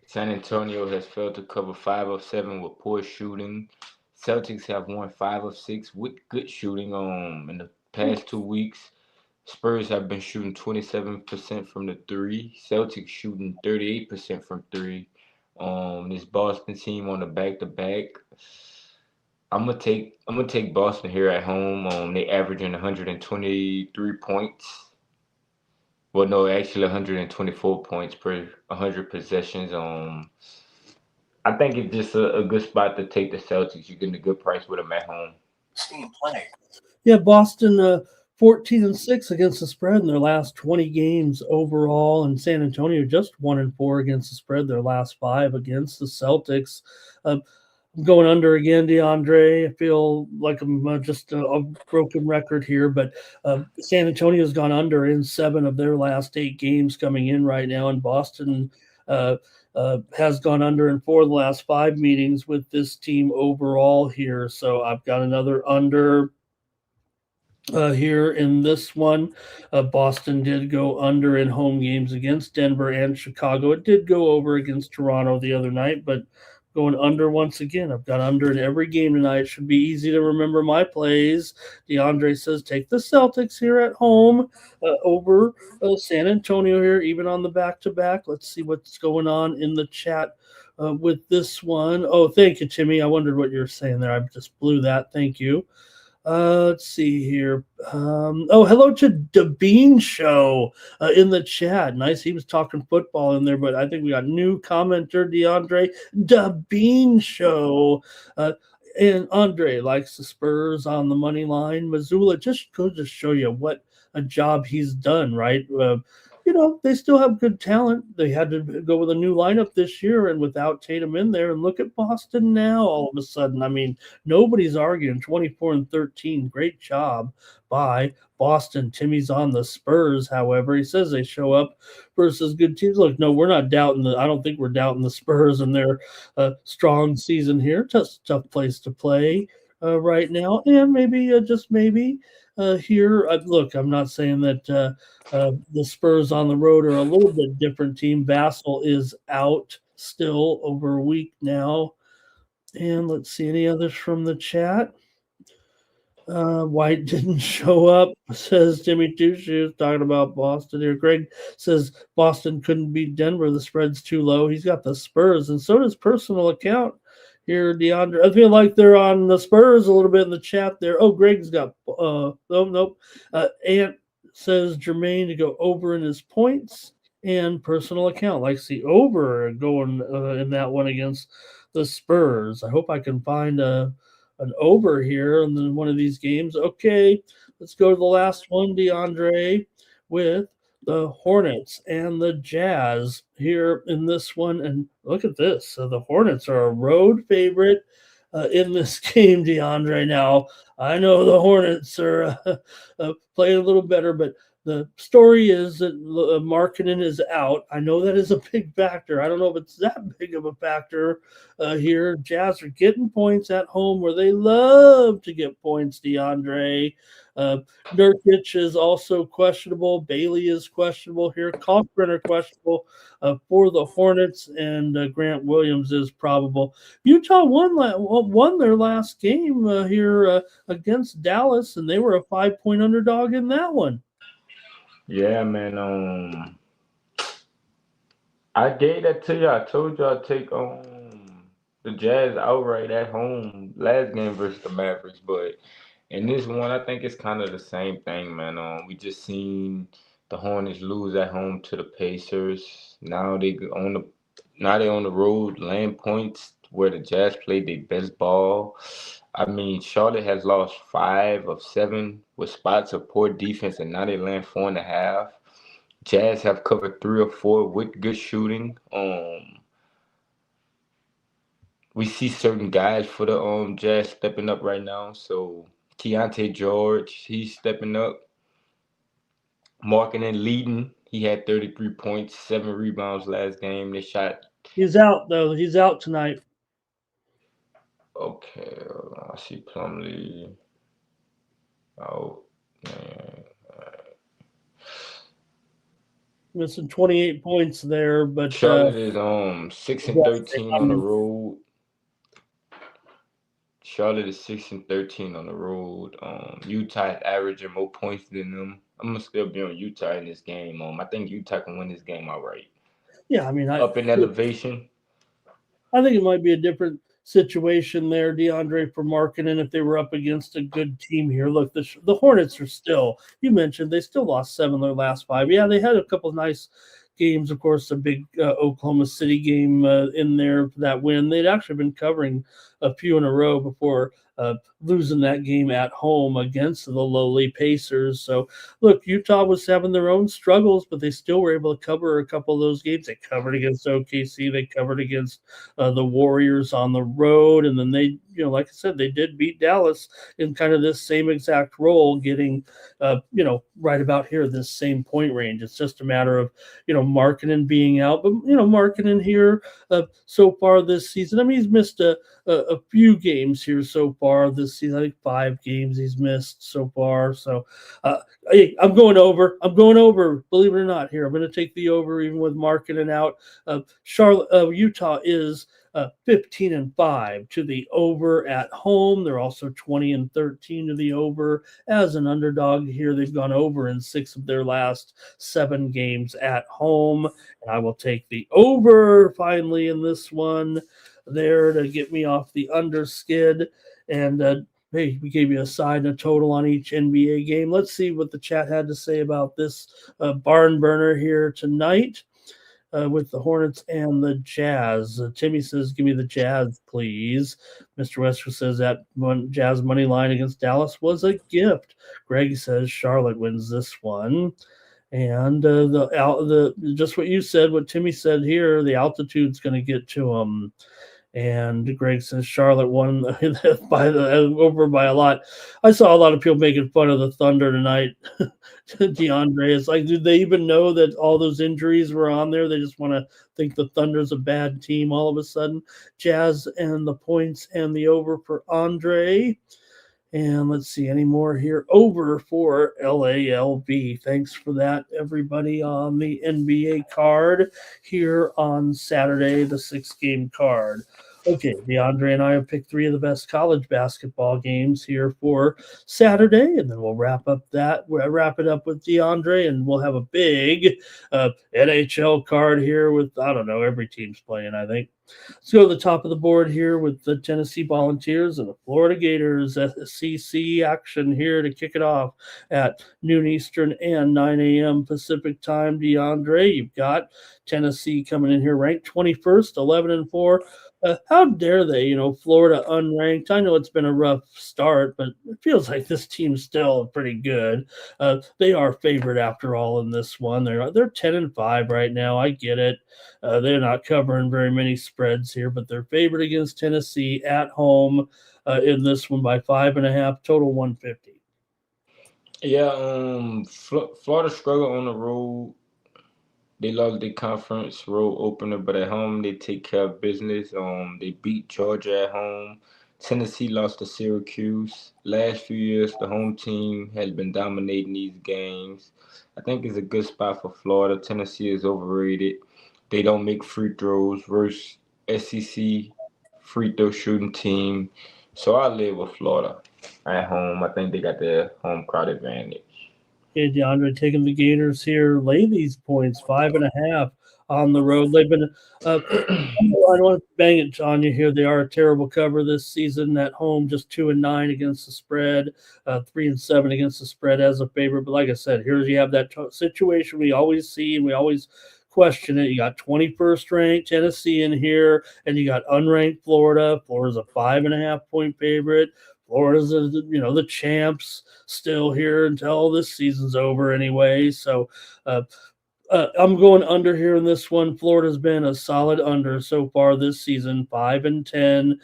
San Antonio has failed to cover 5 of 7 with poor shooting. Celtics have won 5 of 6 with good shooting. In the past 2 weeks, Spurs have been shooting 27% from the three. Celtics shooting 38% from three. This Boston team on the back to back. I'm gonna take Boston here at home. They averaging 123 points. Well, no, actually 124 points per 100 possessions. I think it's just a good spot to take the Celtics. You're getting a good price with them at home. Yeah, Boston 14-6 against the spread in their last 20 games overall, and San Antonio just 1-4 against the spread their last 5 against the Celtics. I'm going under again, DeAndre. I feel like I'm just a broken record here, but San Antonio's gone under in 7 of their last 8 games coming in right now, and Boston uh, has gone under in 4 of the last 5 meetings with this team overall here. So I've got another under here in this one. Boston did go under in home games against Denver and Chicago. It did go over against Toronto the other night, but going under once again. I've got under in every game tonight. It should be easy to remember my plays. DeAndre says take the Celtics here at home over San Antonio here, even on the back to back. Let's see what's going on in the chat. With this one. Oh, thank you, Timmy. I wondered what you were saying there. I just blew that. Thank you. Let's see here. Oh, hello to the Bean Show in the chat. Nice. He was talking football in there, but I think we got new commenter, DeAndre. The Bean Show. And Andre likes the Spurs on the money line. Missoula just goes to show you what a job he's done, right? They still have good talent. They had to go with a new lineup this year and without Tatum in there. And look at Boston now all of a sudden. I mean, nobody's arguing 24-13. Great job by Boston. Timmy's on the Spurs, however. He says they show up versus good teams. Look, no, we're not doubting I don't think we're doubting the Spurs and their strong season here. Tough place to play right now. And maybe, just maybe, here. Look, I'm not saying that the Spurs on the road are a little bit different team. Vassell is out still over a week now. And let's see any others from the chat. White didn't show up, says Jimmy Two Shoes, talking about Boston here. Greg says Boston couldn't beat Denver. The spread's too low. He's got the Spurs, and so does personal account here, DeAndre. I feel like they're on the Spurs a little bit in the chat there. Oh, Greg's got nope. Ant says Jermaine to go over in his points and personal account. Likes the over going in that one against the Spurs. I hope I can find an over here in one of these games. Okay, let's go to the last one, DeAndre, with the Hornets and the Jazz here in this one. And look at this. So the Hornets are a road favorite in this game, DeAndre. Now, I know the Hornets are playing a little better, but the story is that Markkanen is out. I know that is a big factor. I don't know if it's that big of a factor here. Jazz are getting points at home where they love to get points, DeAndre. Nurkic is also questionable. Bailey is questionable here. Cochran are questionable for the Hornets, and Grant Williams is probable. Utah won their last game here against Dallas, and they were a 5-point underdog in that one. Yeah, man. I gave that to you. I told you I'd take the Jazz outright at home last game versus the Mavericks, but in this one, I think it's kind of the same thing, man. We just seen the Hornets lose at home to the Pacers. Now they on the road, laying points where the Jazz played their best ball. I mean, Charlotte has lost 5 of 7 with spots of poor defense, and now they land 4.5. Jazz have covered 3 or 4 with good shooting. We see certain guys for the Jazz stepping up right now. So Keontae George, he's stepping up. Marking and leading. He had 33 points, 7 rebounds last game. They shot. He's out though. He's out tonight. Okay, I see Plumlee out. Man. Missing 28 points there, but Charlotte is 6-13 on the road. Charlotte is 6-13 on the road. Utah is averaging more points than them. I'm gonna still be on Utah in this game. I think Utah can win this game outright. Yeah, I mean, Up in elevation. I think it might be a different situation there, DeAndre, for Markkanen if they were up against a good team here. Look, the Hornets are still, you mentioned, they still lost 7 of their last 5. Yeah, they had a couple of nice games. Of course, a big Oklahoma City game in there for that win. They'd actually been covering a few in a row before losing that game at home against the lowly Pacers. So, look, Utah was having their own struggles, but they still were able to cover a couple of those games. They covered against OKC. They covered against the Warriors on the road. And then they, like I said, they did beat Dallas in kind of this same exact role, getting, right about here, this same point range. It's just a matter of, Markkanen being out. But, Markkanen here so far this season, I mean, he's missed a few games here so far this season. I think 5 games he's missed so far. So, hey, I'm going over. Believe it or not, here I'm going to take the over even with Markkanen out. Utah is 15-5 to the over at home. They're also 20-13 to the over as an underdog here. They've gone over in 6 of their last 7 games at home, and I will take the over finally in this one there to get me off the under skid. And hey, we gave you a side and a total on each NBA game. Let's see what the chat had to say about this barn burner here tonight. With the Hornets and the Jazz. Timmy says, give me the Jazz, please. Mr. Westwood says that Jazz money line against Dallas was a gift. Greg says Charlotte wins this one. And just what you said, what Timmy said here, the altitude's going to get to them. And Greg says Charlotte won over by a lot. I saw a lot of people making fun of the Thunder tonight. DeAndre, it's like, did they even know that all those injuries were on there? They just want to think the Thunder's a bad team all of a sudden. Jazz and the points and the over for Andre. And let's see, any more here? Over for LALB. Thanks for that, everybody, on the NBA card here on Saturday, the 6-game card. Okay, DeAndre and I have picked 3 of the best college basketball games here for Saturday, and then we'll wrap it up with DeAndre, and we'll have a big NHL card here with, I don't know, every team's playing, I think. Let's go to the top of the board here with the Tennessee Volunteers and the Florida Gators. SEC action here to kick it off at noon Eastern and 9 a.m. Pacific time. DeAndre, you've got Tennessee coming in here ranked 21st, 11-4. How dare they, Florida unranked. I know it's been a rough start, but it feels like this team's still pretty good. They are favored after all in this one. They're 10-5 right now. I get it. They're not covering very many spreads here, but they're favored against Tennessee at home in this one by 5.5, total 150. Yeah, Florida struggled on the road. They lost the conference road opener, but at home they take care of business. They beat Georgia at home. Tennessee lost to Syracuse. Last few years, the home team has been dominating these games. I think it's a good spot for Florida. Tennessee is overrated. They don't make free throws versus SEC free throw shooting team. So I live with Florida at home. I think they got their home crowd advantage. Okay, DeAndre taking the Gators here. Lay these points, 5.5 on the road. They've been I don't want to bang it on you here. They are a terrible cover this season at home, just 2-9 against the spread, 3-7 against the spread as a favorite. But like I said, here you have that situation we always see and we always question it. You got 21st ranked Tennessee in here, and you got unranked Florida. Florida's a 5.5 point favorite. Florida's the champs still here until this season's over anyway. So uh, I'm going under here in this one. Florida's been a solid under so far this season, 5-10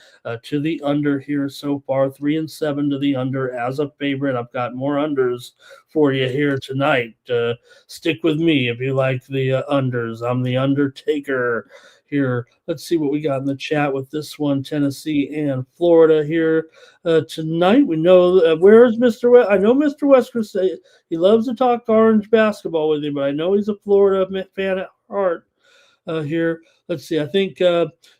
to the under here so far, 3-7 to the under as a favorite. I've got more unders for you here tonight. Stick with me if you like the unders. I'm the Undertaker here. Let's see what we got in the chat with this one, Tennessee and Florida here tonight. We know where's Mr. West? I know Mr. Wesker say he loves to talk orange basketball with you, but I know he's a Florida fan at heart here. Let's see. I think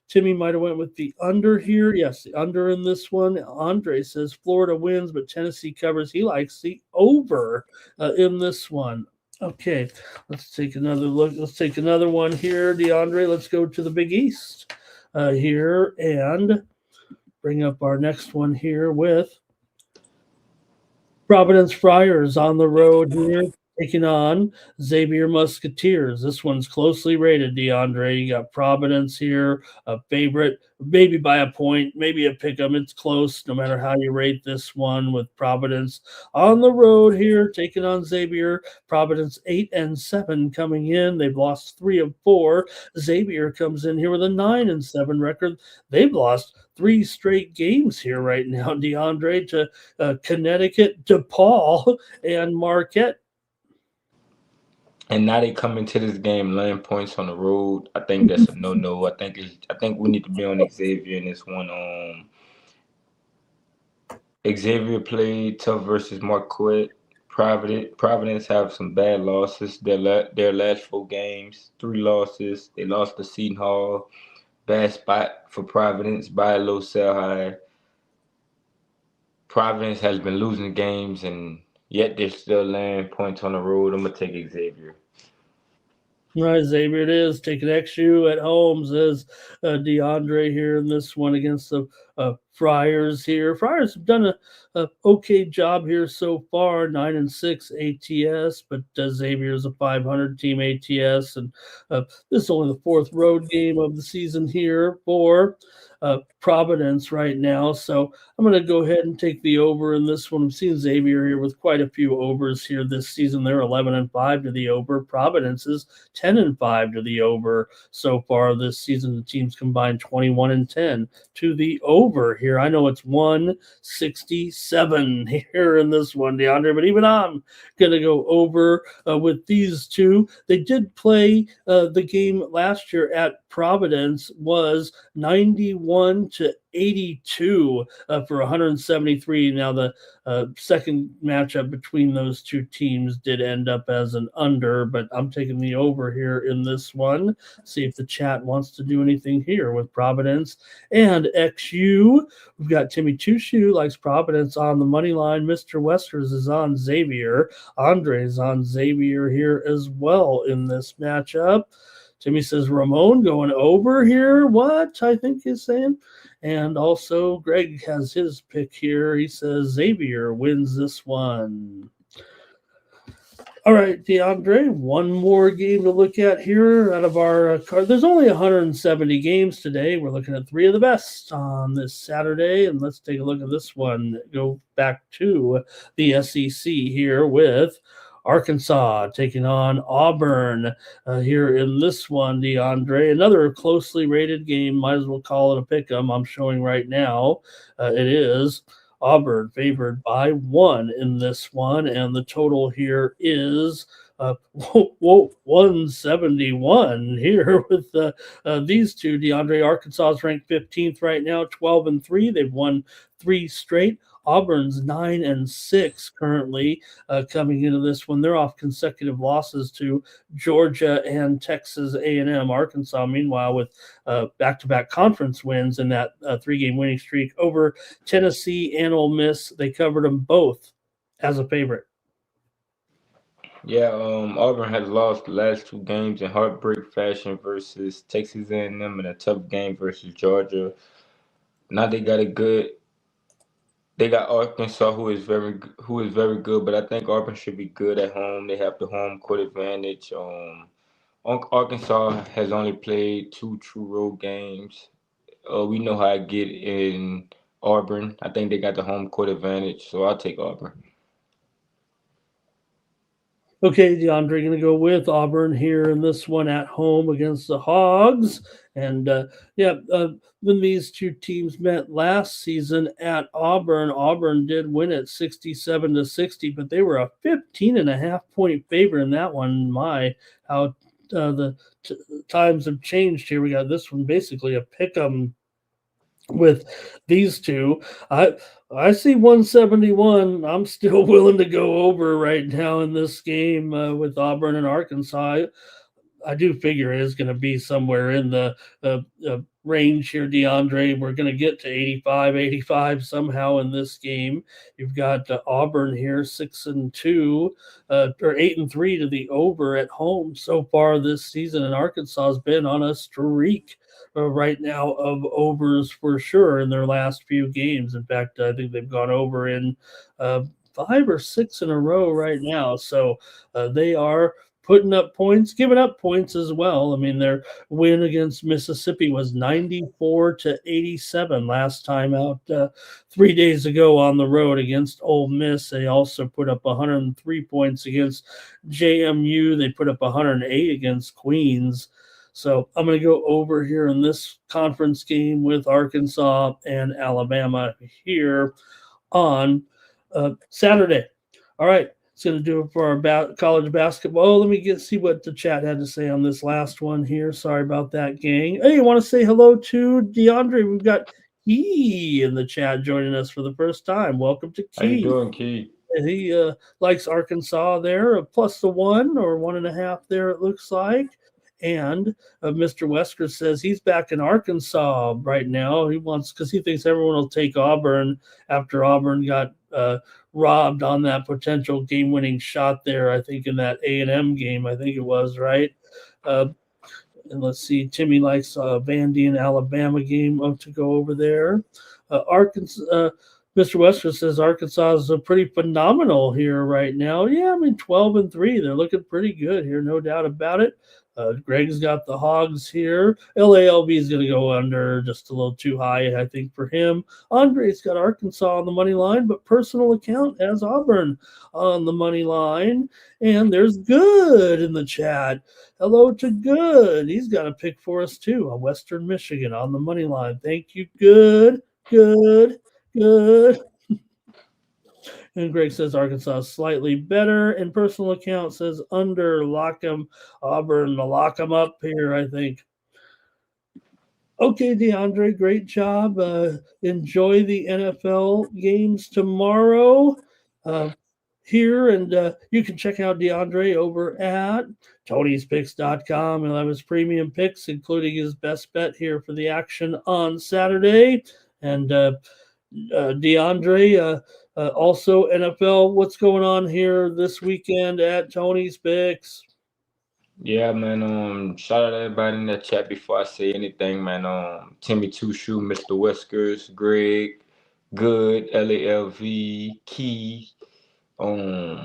Timmy might have went with the under here. Yes, the under in this one. Andre says Florida wins, but Tennessee covers. He likes the over in this one. Okay, let's take another look. Let's take another one here, DeAndre. Let's go to the Big East here and bring up our next one here with Providence Friars on the road here, taking on Xavier Musketeers. This one's closely rated, DeAndre. You got Providence here, a favorite, maybe by a point, maybe a pick 'em. It's close, no matter how you rate this one. With Providence on the road here, taking on Xavier. Providence 8-7 coming in. They've lost 3 of 4. Xavier comes in here with a 9-7 record. They've lost 3 straight games here right now, DeAndre, to Connecticut, DePaul, and Marquette. And now they come into this game laying points on the road. I think that's a no. I think we need to be on Xavier in this one. Xavier played tough versus Marquette. Providence have some bad losses. Their last 4 games, 3 losses. They lost to Seton Hall. Bad spot for Providence. Buy a low, sell high. Providence has been losing games, and yet they're still laying points on the road. I'm gonna take Xavier. All right, Xavier, it is. Taking XU at home, says DeAndre here in this one against the Friars here. Friars have done a okay job here so far, 9-6 ATS, but Xavier is a 500 team ATS, and this is only the 4th road game of the season here for Providence right now. So I'm going to go ahead and take the over in this one. I'm seeing Xavier here with quite a few overs here this season. They're 11-5 to the over. Providence is 10-5 to the over so far this season. The teams combined 21-10 to the over here. I know it's 167 here in this one, DeAndre, but even I'm going to go over with these two. They did play the game last year at Providence was 91-82 for 173. Now the second matchup between those two teams did end up as an under, but I'm taking the over here in this one. See if the chat wants to do anything here with Providence and XU. We've got Timmy Tushu likes Providence on the money line. Mr. Westers is on Xavier. Andre's on Xavier here as well in this matchup. Timmy says Ramon going over here. What I think he's saying. And also Greg has his pick here. He says Xavier wins this one. All right, DeAndre, one more game to look at here out of our card. There's only 170 games today. We're looking at 3 of the best on this Saturday. And let's take a look at this one. Go back to the SEC here with Arkansas taking on Auburn here in this one, DeAndre. Another closely rated game. Might as well call it a pick 'em. I'm showing right now. It is Auburn favored by 1 in this one, and the total here is 171 here with these two. DeAndre, Arkansas is ranked 15th right now, 12-3. They've won 3 straight. Auburn's 9-6 currently coming into this one. They're off consecutive losses to Georgia and Texas A&M. Arkansas, meanwhile, with back-to-back conference wins in that 3-game winning streak over Tennessee and Ole Miss. They covered them both as a favorite. Yeah, Auburn has lost the last 2 games in heartbreak fashion versus Texas A&M and a tough game versus Georgia. Now they got Arkansas who is very good, but I think Auburn should be good at home. They have the home court advantage. Arkansas has only played two true road games. We know how I get in Auburn. I think they got the home court advantage, so I'll take Auburn. Okay, DeAndre going to go with Auburn here in this one at home against the Hogs. And yeah, when these two teams met last season at Auburn, Auburn did win it 67-60, but they were a 15.5 point favorite in that one. My, how the times have changed here. We got this one basically a pick 'em with these two. I I see 171. I'm still willing to go over right now in this game with Auburn and Arkansas. I do figure it is going to be somewhere in the range here, DeAndre. We're going to get to 85 somehow in this game. You've got Auburn here, 6-2, or 8-3 to the over at home so far this season, and Arkansas has been on a streak right now of overs for sure in their last few games. In fact, I think they've gone over in 5 or 6 in a row right now. So they are putting up points, giving up points as well. I mean, their win against Mississippi was 94-87 last time out 3 days ago on the road against Ole Miss. They also put up 103 points against JMU. They put up 108 against Queens. So I'm going to go over here in this conference game with Arkansas and Alabama here on Saturday. All right, it's going to do it for our college basketball. Oh, let me see what the chat had to say on this last one here. Sorry about that, gang. Hey, you want to say hello to DeAndre? We've got Key in the chat joining us for the first time. Welcome to How you Key. doing, Key? He likes Arkansas there, plus the 1 or 1.5 there, it looks like. And Mr. Wesker says he's back in Arkansas right now. He wants because he thinks everyone will take Auburn after Auburn got robbed on that potential game-winning shot there. I think in that A&M game, I think it was right. And let's see, Timmy likes Vandy and Alabama game to go over there. Arkansas. Mr. Wesker says Arkansas is pretty phenomenal here right now. Yeah, I mean 12-3. They're looking pretty good here, no doubt about it. Greg's got the Hogs here. LALB is going to go under just a little too high, I think, for him. Andre's got Arkansas on the money line, but personal account has Auburn on the money line. And there's Good in the chat. Hello to Good. He's got a pick for us, too, on Western Michigan on the money line. Thank you, Good. Good. And Greg says Arkansas is slightly better. And personal account says under. Lock 'em. Auburn to lock 'em up here, I think. Okay, DeAndre, great job. Enjoy the NFL games tomorrow here. And you can check out DeAndre over at Tony'sPicks.com. He'll have his premium picks, including his best bet here for the action on Saturday. And DeAndre, also NFL. What's going on here this weekend at Tony's Picks? Yeah, man. Shout out to everybody in that chat before I say anything, man. Timmy Two Shoe, Mr. Whiskers, Greg, Good, LALV, Key. What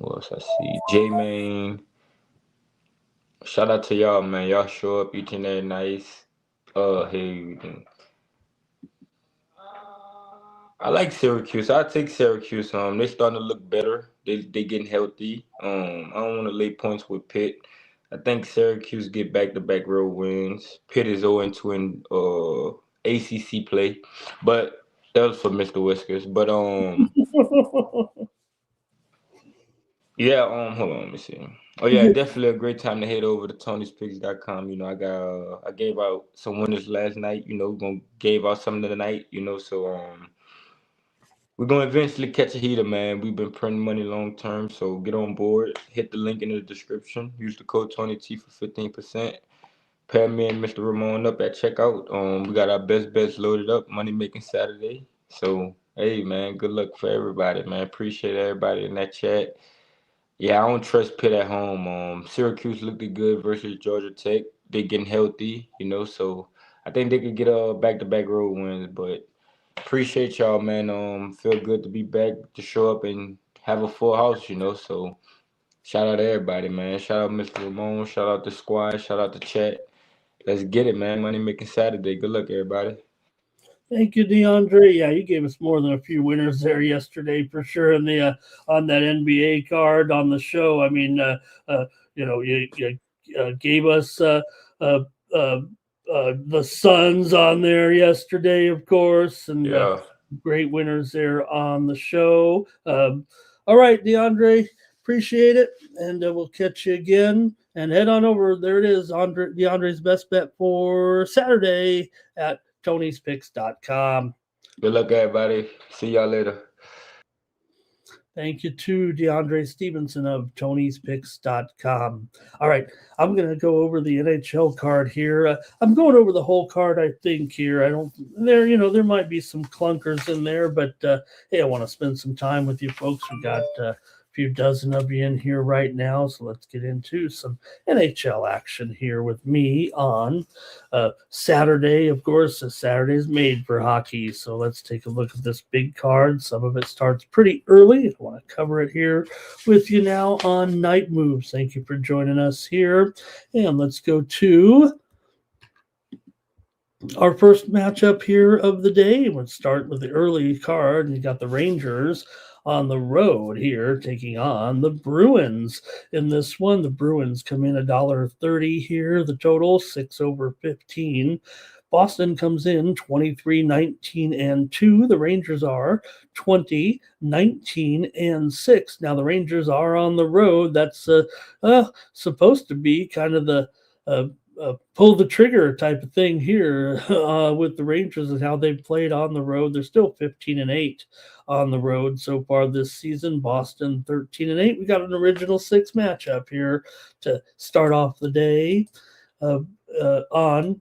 else I see? J Main. Shout out to y'all, man. Y'all show up each and every night. Hey, we can I like Syracuse. I take Syracuse. They starting to look better. They getting healthy. I don't want to lay points with Pitt. I think Syracuse get back to back road wins. Pitt is 0-2 in ACC play, but that was for Mr. Whiskers. But yeah. Hold on. Let me see. Oh yeah, definitely a great time to head over to Tony'sPicks.com. I gave out some winners last night. We're gonna gave out some tonight. So we're gonna eventually catch a heater, man. We've been printing money long term, so get on board. Hit the link in the description. Use the code TonyT for 15%. Pair me and Mr. Ramon up at checkout. We got our best bets loaded up. Money making Saturday. So hey, man, good luck for everybody, man. Appreciate everybody in that chat. Yeah, I don't trust Pitt at home. Syracuse looked good versus Georgia Tech. They getting healthy, so I think they could get a back-to-back road wins, but. Appreciate y'all, man. Feel good to be back to show up and have a full house, So Shout out to everybody, man. Shout out Mr. Ramon. Shout out the squad. Shout out the chat. Let's get it, man. Money making Saturday. Good luck, everybody. Thank you, DeAndre. Yeah, you gave us more than a few winners there yesterday for sure. In the on that NBA card on the show, I mean, you gave us uh, uh, the Suns on there yesterday, of course, and Yeah. great winners there on the show. All right, DeAndre, appreciate it, and we'll catch you again. And head on over. There it is, DeAndre's best bet for Saturday at Tony'sPicks.com. Good luck, everybody. See y'all later. Thank you to DeAndre Stevenson of Tony'sPicks.com. All right, I'm going to go over the NHL card here. I'm going over the whole card, I think, here. I don't, there might be some clunkers in there, but hey, I want to spend some time with you folks. We got a few dozen of you in here right now, so let's get into some NHL action here with me on Saturday. Of course, Saturday is made for hockey, so let's take a look at this big card. Some of it starts pretty early. I want to cover it here with you now on Night Moves. Thank you for joining us here, and let's go to our first matchup here of the day. We'll start with the early card. You got the Rangers on the road here taking on the Bruins. In this one, the Bruins come in $1.30 here. The total 6/15. Boston comes in 23-19-2. The Rangers are 20-19-6. Now the Rangers are on the road. That's supposed to be kind of the pull the trigger type of thing here with the Rangers and how they've played on the road. They're still 15-8 on the road so far this season. Boston 13-8. We got an original six matchup here to start off the day on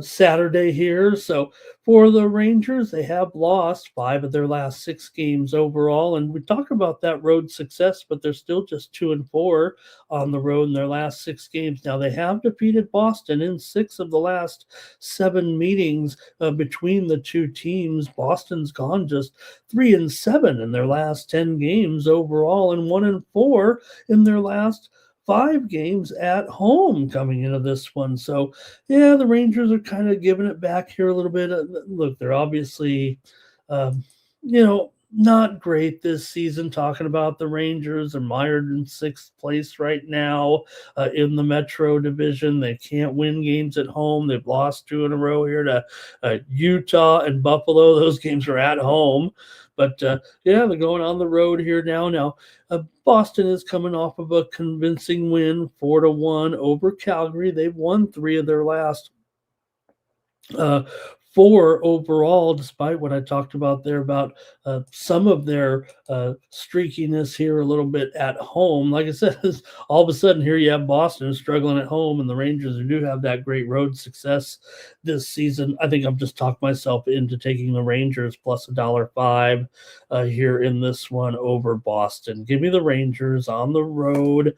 Saturday here. So for the Rangers, they have lost 5 of their last 6 games overall. And we talk about that road success, but they're still just 2-4 on the road in their last 6 games. Now they have defeated Boston in 6 of the last 7 meetings between the two teams. Boston's gone just 3-7 in their last 10 games overall, and 1-4 in their last 5 games at home coming into this one. So, yeah, the Rangers are kind of giving it back here a little bit. Look, they're obviously, not great this season. Talking about the Rangers, they're mired in 6th place right now in the Metro Division. They can't win games at home. They've lost 2 in a row here to Utah and Buffalo. Those games are at home. But, they're going on the road here now. Now, Boston is coming off of a convincing win, 4-1 over Calgary. They've won 3 of their last 4 overall, despite what I talked about there about some of their streakiness here a little bit at home. Like I said, all of a sudden here you have Boston struggling at home, and the Rangers who do have that great road success this season. I think I've just talked myself into taking the Rangers plus $1.05 here in this one over Boston. Give me the Rangers on the road.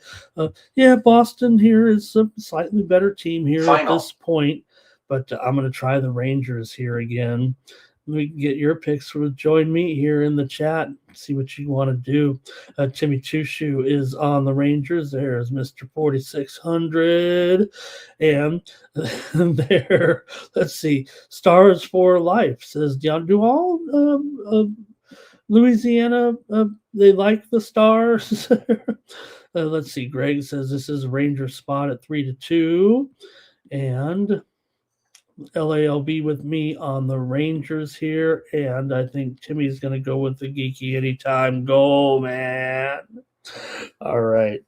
Boston here is a slightly better team here at this point. But I'm going to try the Rangers here again. We can get your picks. Join me here in the chat. See what you want to do. Timmy Chushu is on the Rangers. There's Mr. 4600. And there, let's see. Stars for Life says, do all Louisiana, they like the Stars? Let's see. Greg says this is a Ranger spot at 3-2. And LALB with me on the Rangers here, and I think Timmy's going to go with the geeky anytime goal, man. All right.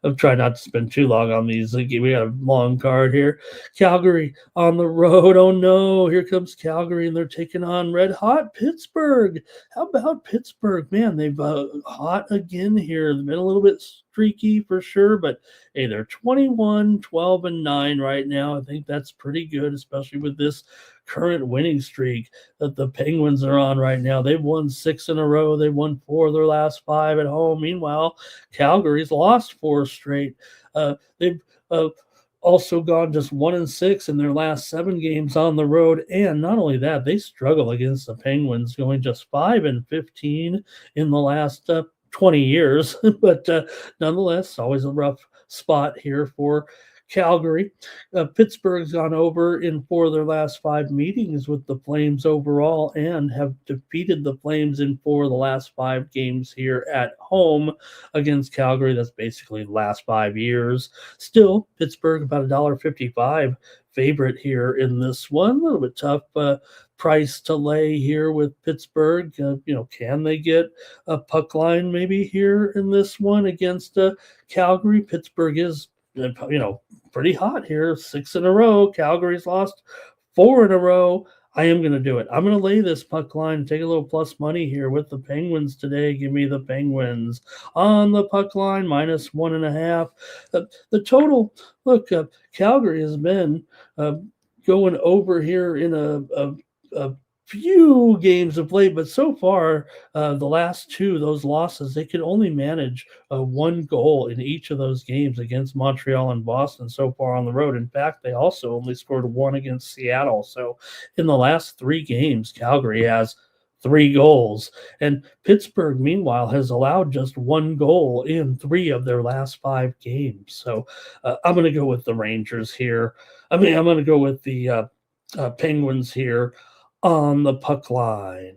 I'm trying not to spend too long on these. We got a long card here. Calgary on the road. Oh, no. Here comes Calgary, and they're taking on red hot Pittsburgh. How about Pittsburgh? Man, they've hot again here. They've been a little bit streaky for sure, but hey, they're 21-12-9 right now. I think that's pretty good, especially with this current winning streak that the Penguins are on right now. They've won 6 in a row. They've won 4 of their last 5 at home. Meanwhile, Calgary's lost 4 straight. They've also gone just 1-6 in their last 7 games on the road. And not only that, they struggle against the Penguins, going just 5-15 in the last 20 years, but nonetheless, always a rough spot here for Calgary. Pittsburgh's gone over in 4 of their last 5 meetings with the Flames overall and have defeated the Flames in 4 of the last 5 games here at home against Calgary. That's basically the last 5 years. Still, Pittsburgh about $1.55 favorite here in this one. A little bit tough price to lay here with Pittsburgh. Can they get a puck line maybe here in this one against Calgary? Pittsburgh is, pretty hot here. 6 in a row. Calgary's lost 4 in a row. I am going to do it. I'm going to lay this puck line, take a little plus money here with the Penguins today. Give me the Penguins on the puck line, -1.5. The total, look, Calgary has been going over here in a few games of late, but so far, the last 2, those losses, they could only manage 1 goal in each of those games against Montreal and Boston so far on the road. In fact, they also only scored 1 against Seattle. So in the last 3 games, Calgary has 3 goals. And Pittsburgh, meanwhile, has allowed just 1 goal in 3 of their last 5 games. So I'm going to go with the Rangers here. I'm going to go with the Penguins here on the puck line.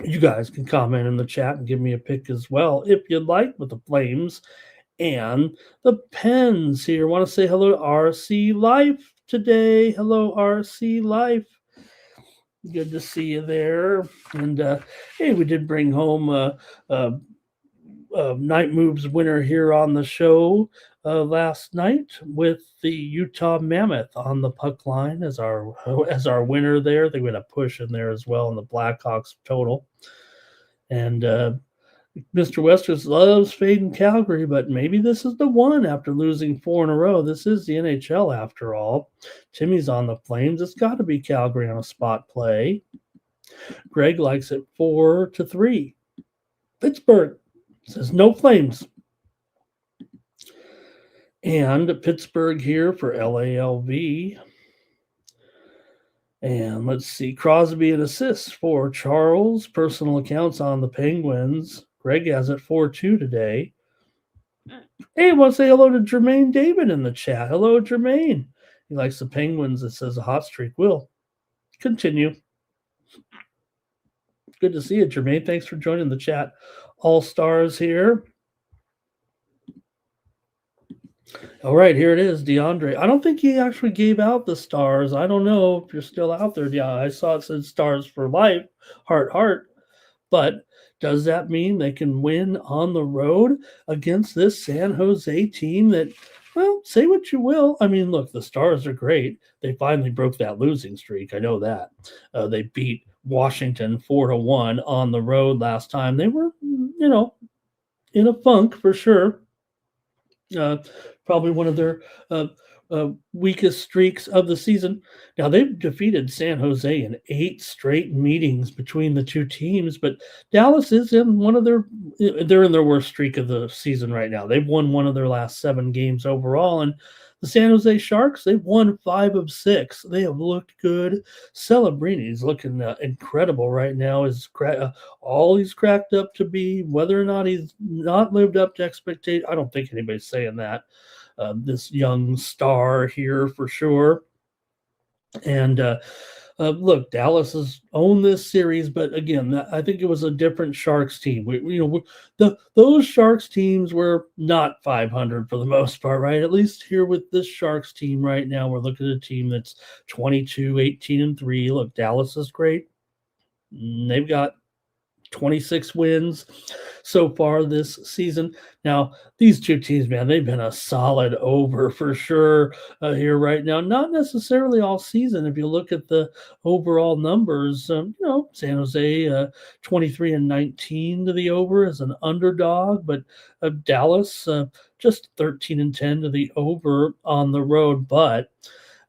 You guys can comment in the chat and give me a pick as well if you'd like with the Flames and the Pens here. Want to say hello to RC Life today. Hello, RC Life. Good to see you there. And hey, we did bring home Night Moves winner here on the show last night with the Utah Mammoth on the puck line as our winner there. They went a push in there as well in the Blackhawks total. And Mr. Westers loves fading Calgary, but maybe this is the one after losing 4 in a row. This is the NHL after all. Timmy's on the Flames. It's got to be Calgary on a spot play. Greg likes it 4-3. Pittsburgh says no Flames. And Pittsburgh here for LALV. And let's see, Crosby and assists for Charles. Personal accounts on the Penguins. Greg has it 4-2 today. Hey, I want to say hello to Jermaine David in the chat. Hello, Jermaine. He likes the Penguins. It says a hot streak will continue. Good to see you, Jermaine. Thanks for joining the chat. All Stars here. All right, here it is, DeAndre. I don't think he actually gave out the stars. I don't know if you're still out there. Yeah, I saw it said stars for life, heart. But does that mean they can win on the road against this San Jose team that, well, say what you will. I mean, look, the Stars are great. They finally broke that losing streak. I know that. They beat Washington 4-1 on the road last time. They were, in a funk for sure. Probably one of their weakest streaks of the season. Now, they've defeated San Jose in 8 straight meetings between the two teams, but Dallas is in they're in their worst streak of the season right now. They've won 1 of their last 7 games overall, and the San Jose Sharks, they've won 5 of 6. They have looked good. Celebrini's looking incredible right now. All he's cracked up to be, whether or not he's not lived up to expectation. I don't think anybody's saying that. This young star here for sure. And look, Dallas has owned this series, but again, I think it was a different Sharks team. Those Sharks teams were not 500 for the most part, right? At least here with this Sharks team right now, we're looking at a team that's 22, 18-3. Look, Dallas is great. They've got 26 wins so far this season. Now, these two teams, man, they've been a solid over for sure here right now. Not necessarily all season. If you look at the overall numbers, San Jose 23-19 to the over as an underdog, but Dallas just 13-10 to the over on the road. But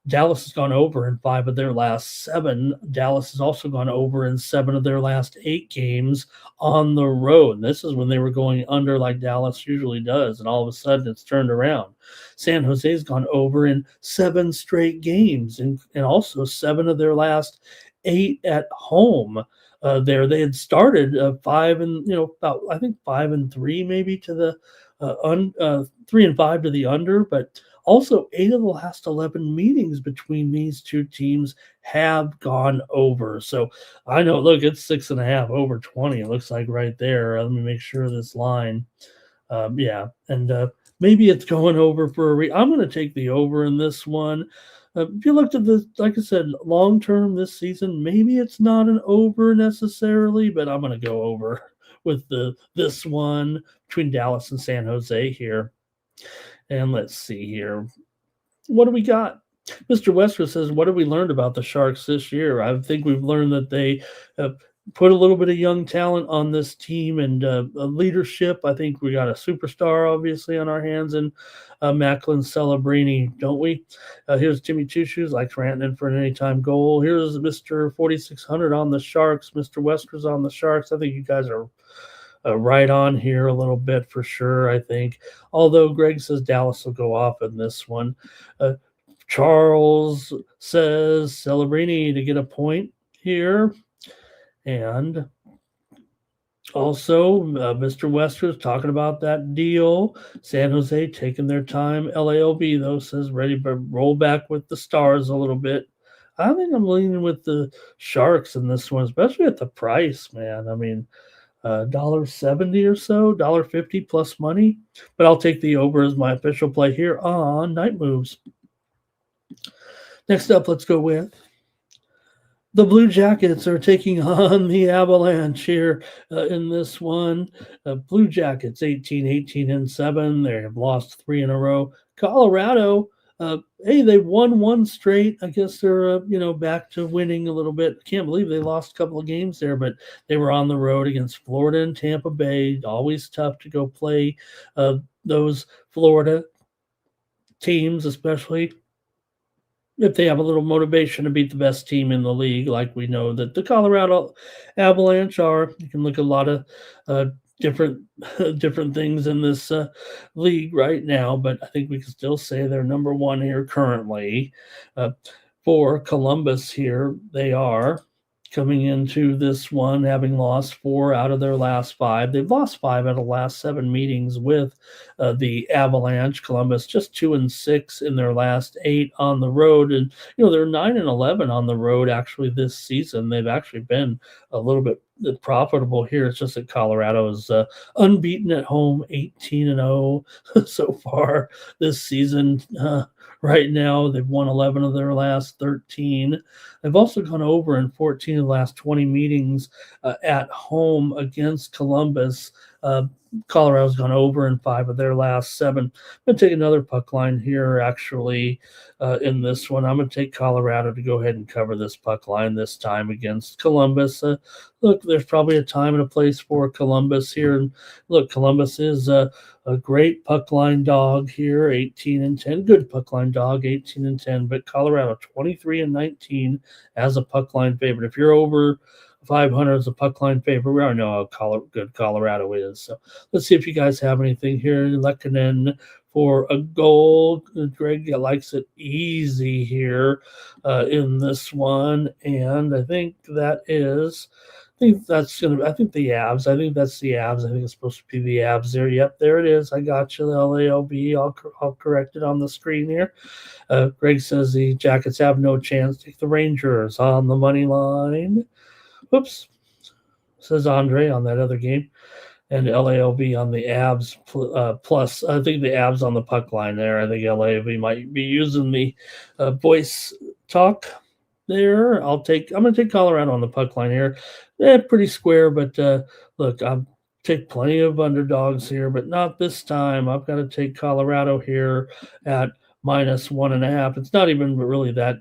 Dallas has gone over in 5 of their last 7. Dallas has also gone over in 7 of their last 8 games on the road. This is when they were going under like Dallas usually does, and all of a sudden it's turned around. San Jose's gone over in 7 straight games and also 7 of their last 8 at home. There they had started 5 and about I think 5-3 maybe to the 3-5 to the under, but also 8 of the last 11 meetings between these two teams have gone over. So I know, look, it's 6.5 over 20. It looks like right there. Let me make sure this line. Yeah, and maybe it's going over for I'm going to take the over in this one. If you looked at this, like I said, long term this season, maybe it's not an over necessarily, but I'm going to go over with this one between Dallas and San Jose here. And let's see here. What do we got? Mr. Westwood says, what have we learned about the Sharks this year? I think we've learned that they put a little bit of young talent on this team and leadership. I think we got a superstar, obviously, on our hands, and Macklin Celebrini, don't we? Here's Jimmy Two Shoes, likes ranting for an anytime goal. Here's Mr. 4600 on the Sharks. Mr. Westwood's on the Sharks. I think you guys are right on here a little bit for sure, I think. Although Greg says Dallas will go off in this one. Charles says Celebrini to get a point here. And also, Mr. Westwood's talking about that deal. San Jose taking their time. LALB, though, says ready to roll back with the Stars a little bit. I think I'm leaning with the Sharks in this one, especially at the price, man. I mean, $1.70 or so, $1.50 plus money. But I'll take the over as my official play here on Night Moves. Next up, let's go with the Blue Jackets are taking on the Avalanche here in this one. Blue Jackets 18-7. They have lost 3 in a row. Colorado, hey, they won 1 straight. I guess they're back to winning a little bit. Can't believe they lost a couple of games there, but they were on the road against Florida and Tampa Bay. Always tough to go play those Florida teams, especially if they have a little motivation to beat the best team in the league, like we know that the Colorado Avalanche are. You can look at a lot of different things in this league right now, but I think we can still say they're number 1 here currently. For Columbus here, they are coming into this one having lost 4 out of their last 5. They've lost 5 out of the last 7 meetings with the Avalanche. Columbus just 2-6 in their last 8 on the road, and they're 9-11 on the road actually this season. They've actually been a little bit profitable here. It's just that Colorado is unbeaten at home, 18-0 so far this season. Right now, they've won 11 of their last 13. They've also gone over in 14 of the last 20 meetings at home against Columbus. Colorado's gone over in 5 of their last 7. I'm going to take another puck line here, actually, in this one. I'm going to take Colorado to go ahead and cover this puck line this time against Columbus. Look, there's probably a time and a place for Columbus here. And look, Columbus is a great puck line dog here, 18-10. Good puck line dog, 18-10. But Colorado, 23-19 as a puck line favorite. If you're over 500 as a puck line favorite, we already know how good Colorado is. So let's see if you guys have anything here. Lehkonen for a goal. Greg likes it easy here in this one. And I think that is... I think that's going to. I think the Avs. I think that's the Avs. I think it's supposed to be the Avs there. Yep, there it is. I got you. The LALB. I'll correct it on the screen here. Greg says the Jackets have no chance. Take the Rangers on the money line. Whoops, says Andre on that other game. And LALB on the Avs plus. I think the Avs on the puck line there. I think LALB might be using the voice talk there. I'm going to take Colorado on the puck line here. Pretty square, but look, I'll take plenty of underdogs here, but not this time. I've got to take Colorado here at -1.5. It's not even really that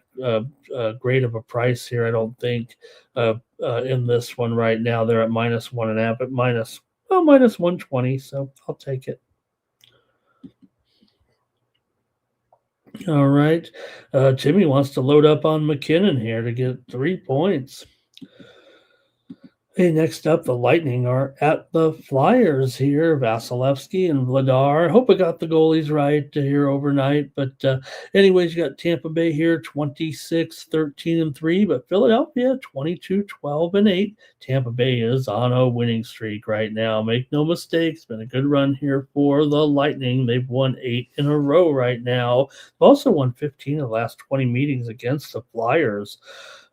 great of a price here, I don't think, in this one right now. They're at -1.5 at -120, so I'll take it. All right. Jimmy wants to load up on McKinnon here to get 3 points. Hey, next up, the Lightning are at the Flyers here. Vasilevsky and Vladar. I hope I got the goalies right here overnight. But anyways, you got Tampa Bay here 26, 13, and 3. But Philadelphia 22, 12, and 8. Tampa Bay is on a winning streak right now. Make no mistake, it's been a good run here for the Lightning. They've won 8 in a row right now. They've also won 15 of the last 20 meetings against the Flyers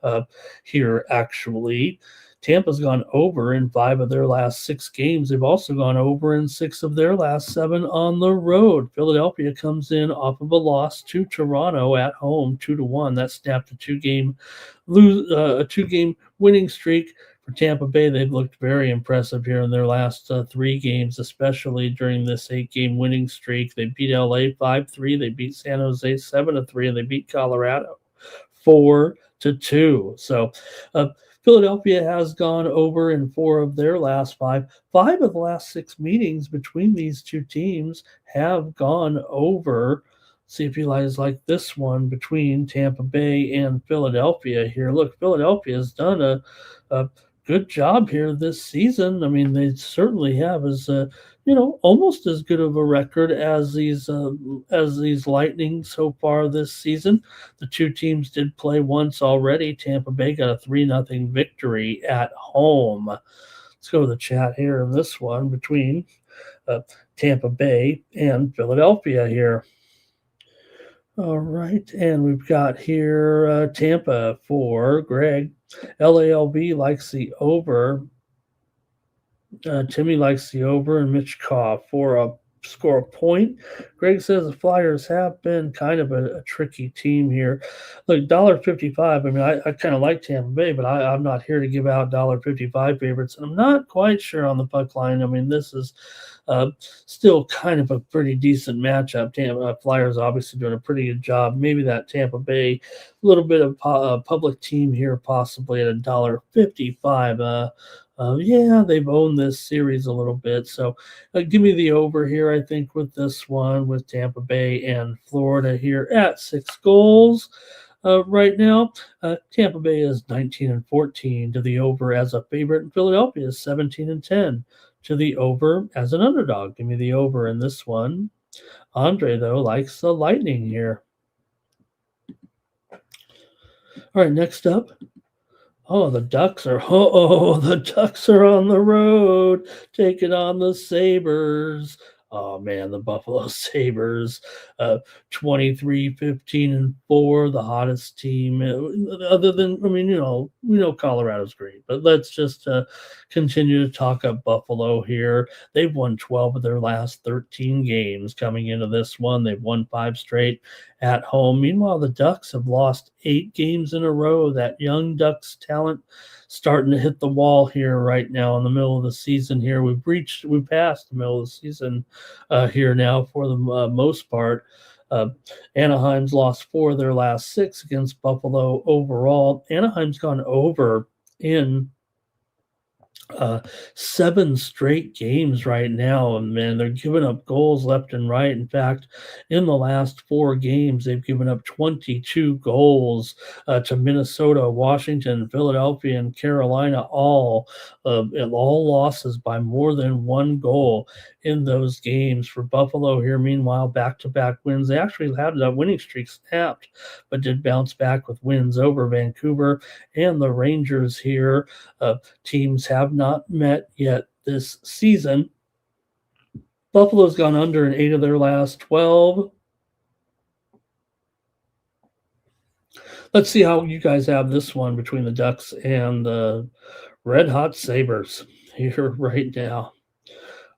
uh, here, actually. Tampa's gone over in 5 of their last 6 games. They've also gone over in 6 of their last 7 on the road. Philadelphia comes in off of a loss to Toronto at home, 2-1. That snapped a 2-game winning streak for Tampa Bay. They've looked very impressive here in their last 3 games, especially during this 8-game winning streak. They beat LA 5-3, they beat San Jose 7-3, and they beat Colorado 4-2. So, Philadelphia has gone over in 4 of their last 5. 5 of the last 6 meetings between these two teams have gone over. See if you guys like this one between Tampa Bay and Philadelphia here. Look, Philadelphia has done a good job here this season. I mean, they certainly have almost as good of a record as these Lightning so far this season. The two teams did play once already. Tampa Bay got a 3-0 victory at home. Let's go to the chat here in this one between Tampa Bay and Philadelphia here. All right, and we've got here Tampa for Greg. LALB likes the over. Timmy likes the over, and Mitch Koff for a score a point. Greg says the Flyers have been kind of a tricky team here. Look, $1.55. I mean, I kind of like Tampa Bay, but I'm not here to give out $1.55 favorites, and I'm not quite sure on the puck line. I mean, this is still kind of a pretty decent matchup. Tampa Flyers obviously doing a pretty good job. Maybe that Tampa Bay, a little bit of public team here, possibly at $1.55. Yeah, they've owned this series a little bit. So give me the over here, I think, with this one, with Tampa Bay and Florida here at 6 goals. Right now, Tampa Bay is 19-14 to the over as a favorite, and Philadelphia is 17-10 to the over as an underdog. Give me the over in this one. Andre, though, likes the Lightning here. All right, next up. The Ducks are on the road, taking on the Sabres. Oh man, the Buffalo Sabres, 23, 15, and 4, the hottest team. Other than, we know Colorado's great, but let's just continue to talk up Buffalo here. They've won 12 of their last 13 games coming into this one. They've won 5 straight at home. Meanwhile, the Ducks have lost 8 games in a row. That young Ducks talent starting to hit the wall here right now in the middle of the season here. We passed the middle of the season here now for the most part. Anaheim's lost 4 of their last 6 against Buffalo overall. Anaheim's gone over in 7 straight games right now, and man, they're giving up goals left and right. In fact, in the last 4 games, they've given up 22 goals to Minnesota, Washington, Philadelphia, and Carolina, all losses by more than 1 goal in those games. For Buffalo here, meanwhile, back-to-back wins. They actually had that winning streak snapped, but did bounce back with wins over Vancouver and the Rangers here. Teams have not met yet this season. Buffalo's gone under in 8 of their last 12. Let's see how you guys have this one between the Ducks and the Red Hot Sabres here right now.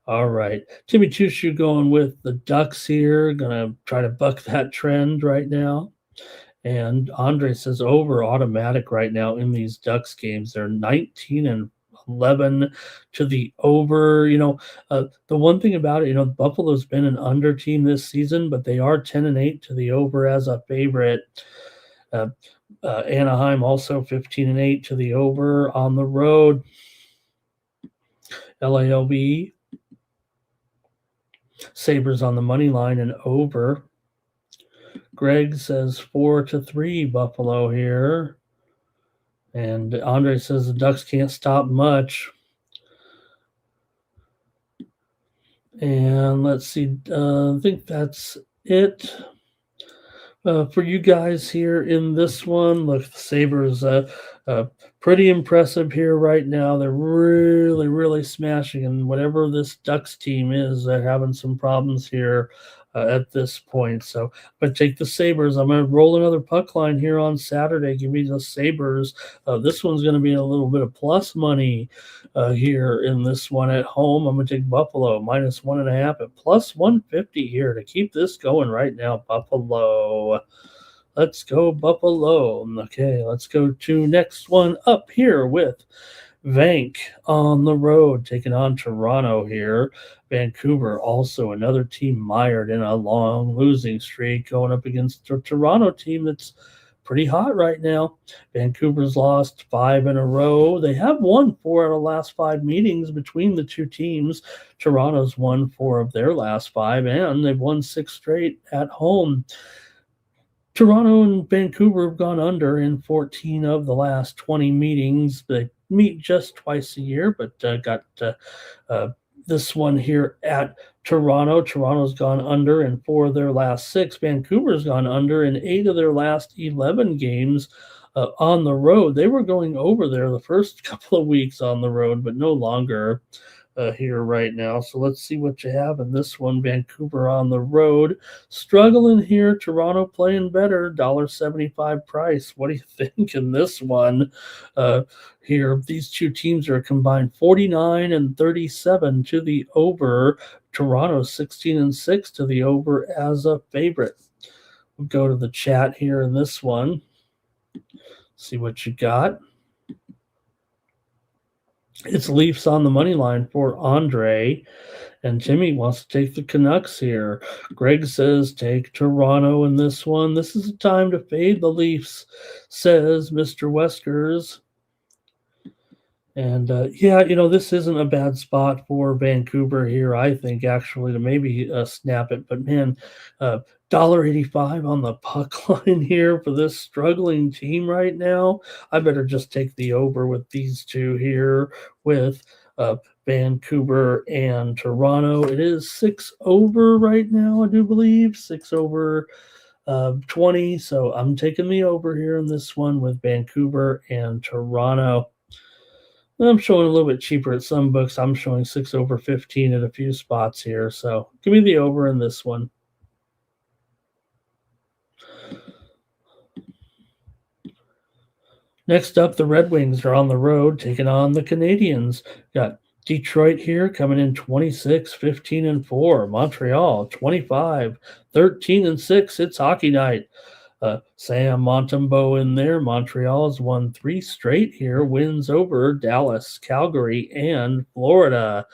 All right. Timmy Chushu going with the Ducks here. Going to try to buck that trend right now. And Andre says over automatic right now in these Ducks games. They're 19-11 to the over. The one thing about it, Buffalo's been an under team this season, but they are 10-8 to the over as a favorite. Anaheim also 15-8 to the over on the road. LALB Sabres on the money line and over. Greg says 4-3 Buffalo here. And Andre says the Ducks can't stop much. And let's see, I think that's it for you guys here in this one. Look, the Sabres, uh, pretty impressive here right now. They're really, really smashing, and whatever this Ducks team is, they're having some problems here at this point. So, but take the Sabres. I'm going to roll another puck line here on Saturday. Give me the Sabres. This one's going to be a little bit of plus money here in this one at home. I'm going to take Buffalo -1.5 at +150 here to keep this going right now. Buffalo. Let's go, Buffalo. Okay, let's go to next one up here with Vank on the road, taking on Toronto here. Vancouver, also another team mired in a long losing streak, going up against a Toronto team that's pretty hot right now. Vancouver's lost 5 in a row. They have won 4 out of the last 5 meetings between the two teams. Toronto's won 4 of their last 5, and they've won 6 straight at home. Toronto and Vancouver have gone under in 14 of the last 20 meetings. They meet just twice a year, but got this one here at Toronto. Toronto's gone under in 4 of their last 6. Vancouver's gone under in 8 of their last 11 games on the road. They were going over there the first couple of weeks on the road, but no longer here right now. So let's see what you have in this one. Vancouver on the road, struggling here. Toronto playing better. $1.75 price. What do you think in this one? Here, these two teams are combined 49 and 37 to the over. Toronto 16 and 6 to the over as a favorite. We'll go to the chat here in this one. See what you got. It's Leafs on the money line for Andre. And Jimmy wants to take the Canucks here. Greg says take Toronto in this one. This is a time to fade the Leafs, says Mr. Weskers. And yeah, this isn't a bad spot for Vancouver here, I think, actually, to maybe snap it. But man, $1.85 on the puck line here for this struggling team right now. I better just take the over with these two here with Vancouver and Toronto. It is 6 over right now, I do believe. 6 over 20. So I'm taking the over here in this one with Vancouver and Toronto. I'm showing a little bit cheaper at some books. I'm showing 6 over 15 at a few spots here. So give me the over in this one. Next up, the Red Wings are on the road taking on the Canadiens. Got Detroit here coming in 26, 15 and 4. Montreal 25, 13 and 6. It's hockey night. Sam Montembeault in there. Montreal has won 3 straight here. Wins over Dallas, Calgary, and Florida.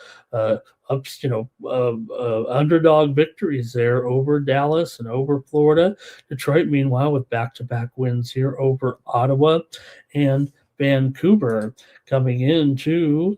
Underdog victories there over Dallas and over Florida. Detroit, meanwhile, with back-to-back wins here over Ottawa and Vancouver. Coming into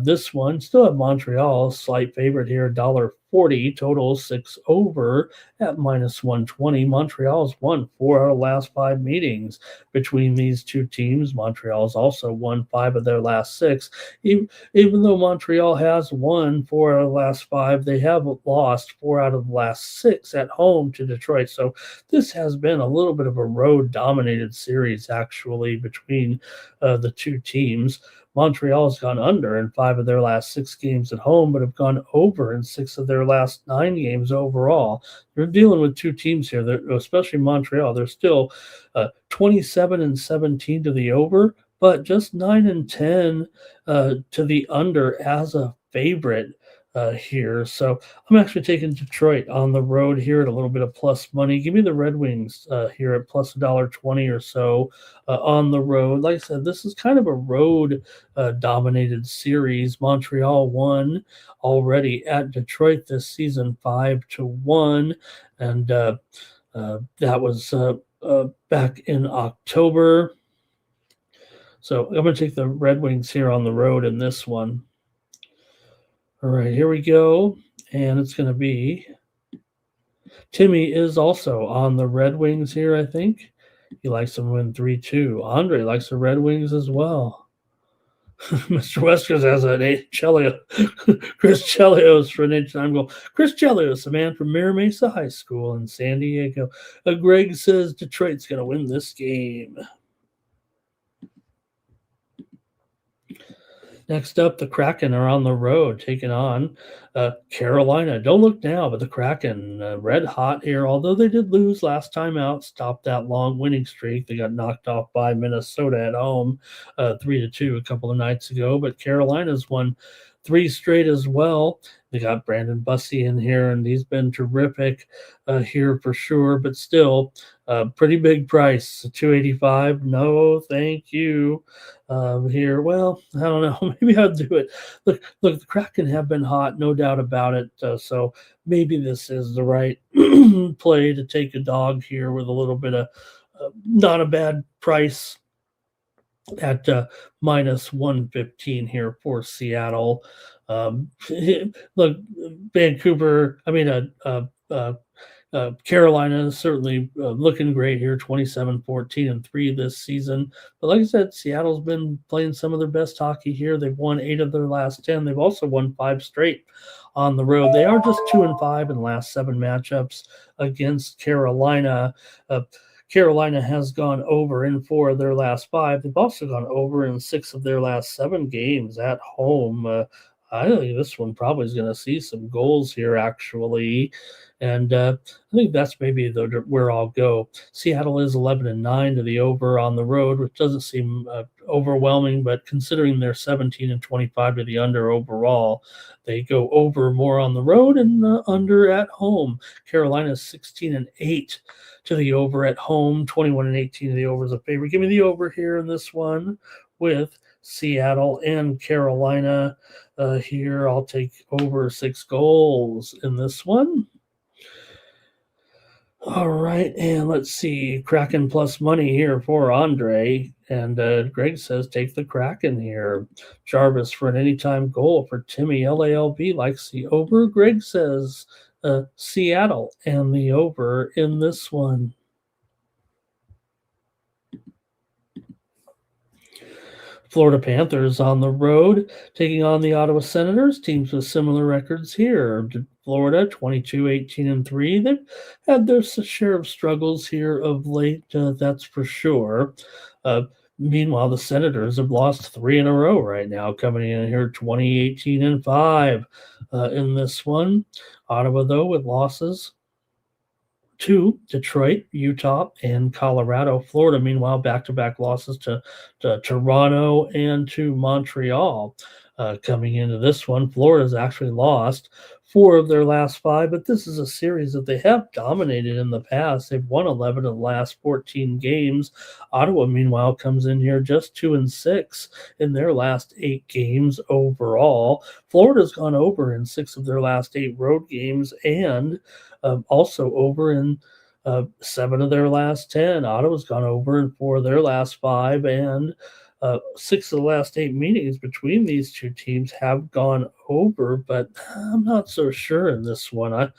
this one, still have Montreal, slight favorite here, $1.40, total 6 over at -120. Montreal's won 4 out of the last 5 meetings between these two teams. Montreal's also won 5 of their last 6. Even though Montreal has won 4 out of the last 5, they have lost 4 out of the last 6 at home to Detroit. So this has been a little bit of a road-dominated series, actually, between the two teams. Montreal's gone under in 5 of their last 6 games at home, but have gone over in 6 of their last 9 games overall. They're dealing with two teams here, especially Montreal. They're still 27 and 17 to the over, but just 9 and 10 to the under as a favorite here. So I'm actually taking Detroit on the road here at a little bit of plus money. Give me the Red Wings here at plus $1.20 or so on the road. Like I said, this is kind of a road dominated series. Montreal won already at Detroit this season 5-1, and that was back in October. So I'm going to take the Red Wings here on the road in this one. All right, here we go. And it's going to be Timmy is also on the Red Wings here, I think. He likes them win 3-2. Andre likes the Red Wings as well. Mr. Weskers has an Chelio. Chris Chelios for an anytime goal. Chris Chelios, a man from Mira Mesa High School in San Diego. Greg says Detroit's going to win this game. Next up, the Kraken are on the road taking on Carolina. Don't look now, but the Kraken red hot here. Although they did lose last time out, stopped that long winning streak. They got knocked off by Minnesota at home, 3-2 a couple of nights ago. But Carolina's won 3 straight as well. They got Brandon Bussey in here, and he's been terrific here for sure. But still, pretty big price, $285. No, thank you. Here, well, I don't know. Maybe I'll do it. Look, the Kraken have been hot, no doubt about it. So maybe this is the right play to take a dog here with a little bit of not a bad price at minus 115 here for Seattle. Look, Vancouver, Carolina is certainly looking great here, 27-14-3 this season. But like I said, Seattle's been playing some of their best hockey here. They've won 8 of their last 10. They've also won 5 straight on the road. They are just 2-5 in the last 7 matchups against Carolina. Carolina has gone over in 4 of their last 5. They've also gone over in 6 of their last 7 games at home. I think this one probably is going to see some goals here, actually. And I think that's maybe where I'll go. Seattle is 11-9 to the over on the road, which doesn't seem overwhelming, but considering they're 17-25 to the under overall, they go over more on the road and under at home. Carolina's 16-8 to the over at home, 21-18 to the over is a favorite. Give me the over here in this one with Seattle and Carolina. Here, I'll take over 6 goals in this one. All right, and let's see. Kraken plus money here for Andre. And Greg says take the Kraken here. Jarvis for an anytime goal for Timmy. LALB likes the over. Greg says Seattle and the over in this one. Florida Panthers on the road, taking on the Ottawa Senators, teams with similar records here. Florida, 22-18-3. They've had their share of struggles here of late, that's for sure. Meanwhile, the Senators have lost 3 in a row right now, coming in here 20-18-5 in this one. Ottawa, though, with losses to Detroit, Utah, and Colorado. Florida, meanwhile, back-to-back losses to Toronto and to Montreal. Coming into this one, Florida's actually lost 4 of their last 5, but this is a series that they have dominated in the past. They've won 11 of the last 14 games. Ottawa, meanwhile, comes in here just 2-6 in their last 8 games overall. Florida's gone over in 6 of their last 8 road games and also over in 7 of their last 10. Ottawa's gone over in 4 of their last 5, and 6 of the last 8 meetings between these two teams have gone over, but I'm not so sure in this one.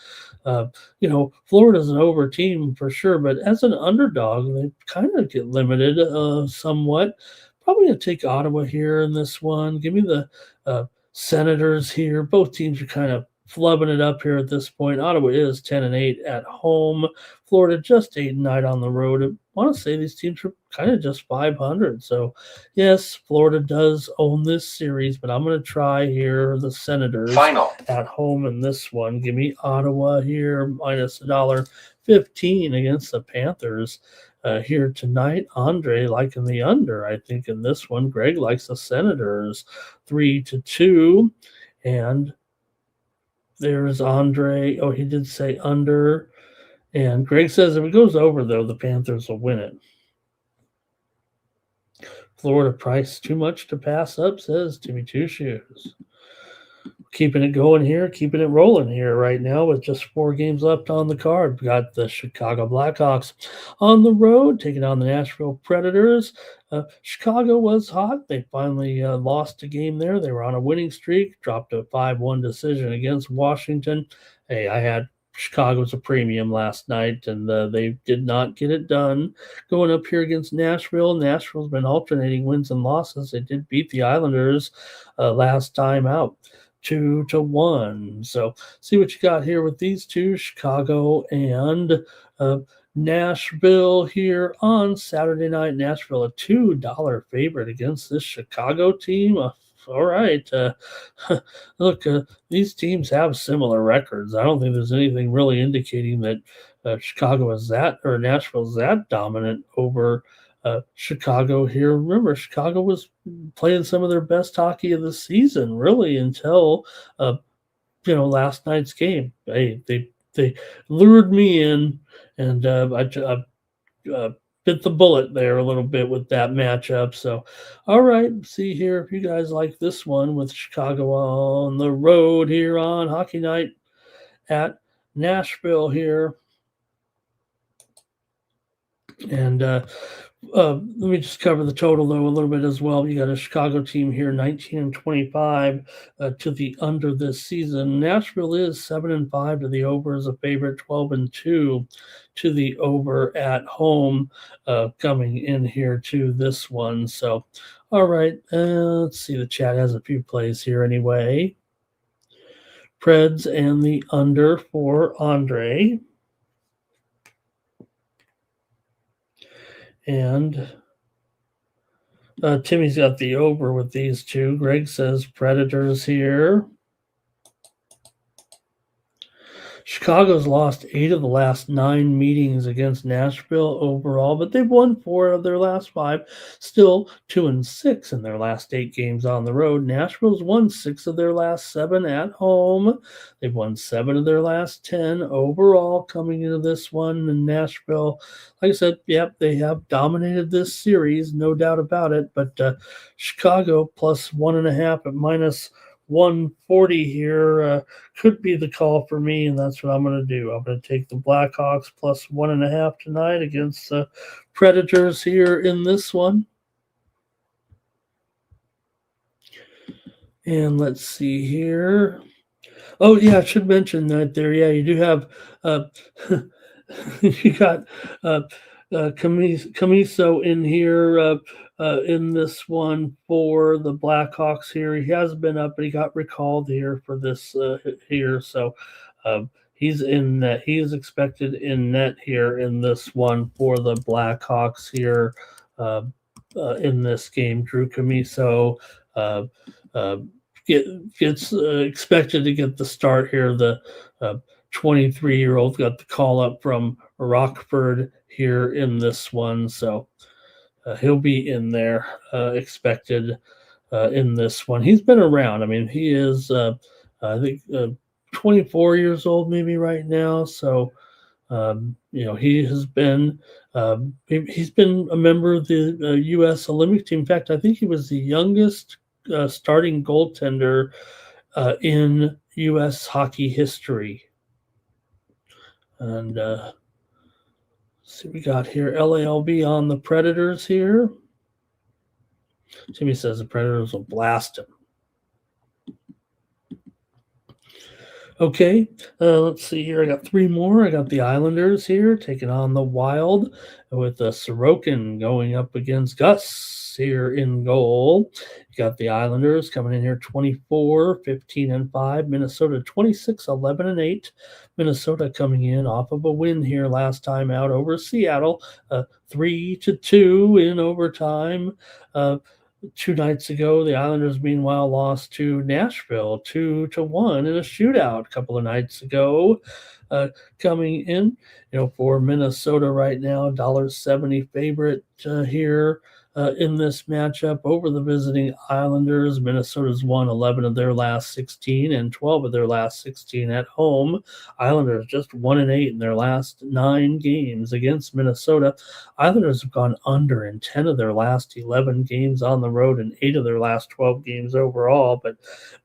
Florida's an over team for sure, but as an underdog, they kind of get limited somewhat. Probably going to take Ottawa here in this one. Give me the Senators here. Both teams are kind of flubbing it up here at this point. Ottawa is 10-8 at home. Florida just 8-9 on the road. I want to say these teams are kind of just 500. So, yes, Florida does own this series, but I'm going to try here the Senators at home in this one. Give me Ottawa here, minus $1.15 against the Panthers here tonight. Andre liking the under, I think, in this one. Greg likes the Senators 3-2. And there's Andre. Oh, he did say under. And Greg says if it goes over, though, the Panthers will win it. Florida price too much to pass up, says Timmy Two Shoes. Keeping it going here, keeping it rolling here right now with just 4 games left on the card. We've got the Chicago Blackhawks on the road, taking on the Nashville Predators. Chicago was hot. They finally lost a game there. They were on a winning streak, dropped a 5-1 decision against Washington. Hey, I had Chicago was a premium last night, and they did not get it done. Going up here against Nashville. Nashville's been alternating wins and losses. They did beat the Islanders last time out, 2-1. So see what you got here with these two, Chicago and Nashville here on Saturday night. Nashville, a $2 favorite against this Chicago team. All right. Look, these teams have similar records. I don't think there's anything really indicating that Chicago is that or Nashville is that dominant over Chicago here. Remember, Chicago was playing some of their best hockey of the season, really, until last night's game. They lured me in, and I bit the bullet there a little bit with that matchup. So, all right, see here if you guys like this one with Chicago on the road here on Hockey Night at Nashville here. And let me just cover the total, though, a little bit as well. You got a Chicago team here, 19-25 to the under this season. Nashville is 7-5 to the over as a favorite, 12-2 to the over at home coming in here to this one. So, all right, let's see. The chat has a few plays here anyway. Preds and the under for Andre. And Timmy's got the over with these two. Greg says Predators here. Chicago's lost 8 of the last 9 meetings against Nashville overall, but they've won 4 of their last 5. Still 2-6 in their last 8 games on the road. Nashville's won 6 of their last 7 at home. They've won 7 of their last 10 overall coming into this one. And Nashville, like I said, yep, they have dominated this series, no doubt about it. But Chicago plus 1.5 at minus 140 here could be the call for me, and that's what I'm going to do. I'm going to take the Blackhawks plus 1.5 tonight against the Predators here in this one. And let's see here. Oh, yeah, I should mention that there. Yeah, you do have you got Camiso in here in this one for the Blackhawks here. He has been up, but he got recalled here for this here. So he's in net. He is expected in net here in this one for the Blackhawks here in this game. Drew Camiso gets expected to get the start here. The 23-year-old got the call up from Rockford here in this one. So he'll be in there expected in this one. He's been around. I mean, he is, I think, 24 years old maybe right now. So, he has been he's been a member of the U.S. Olympic team. In fact, I think he was the youngest starting goaltender in U.S. hockey history. And see, we got here LALB on the Predators here. Jimmy says the Predators will blast him. Okay, let's see here. I got 3 more. I got the Islanders here taking on the Wild with Sorokin going up against Gus here in goal. You got the Islanders coming in here 24-15-5. Minnesota 26-11-8. Minnesota coming in off of a win here last time out over Seattle, 3-2 in overtime. 2 nights ago, the Islanders, meanwhile, lost to Nashville 2-1 in a shootout a couple of nights ago. Coming in, for Minnesota right now, $1.70 favorite here in this matchup over the visiting Islanders. Minnesota's won 11 of their last 16 and 12 of their last 16 at home. Islanders just 1-8 in their last 9 games against Minnesota. Islanders have gone under in 10 of their last 11 games on the road and 8 of their last 12 games overall, but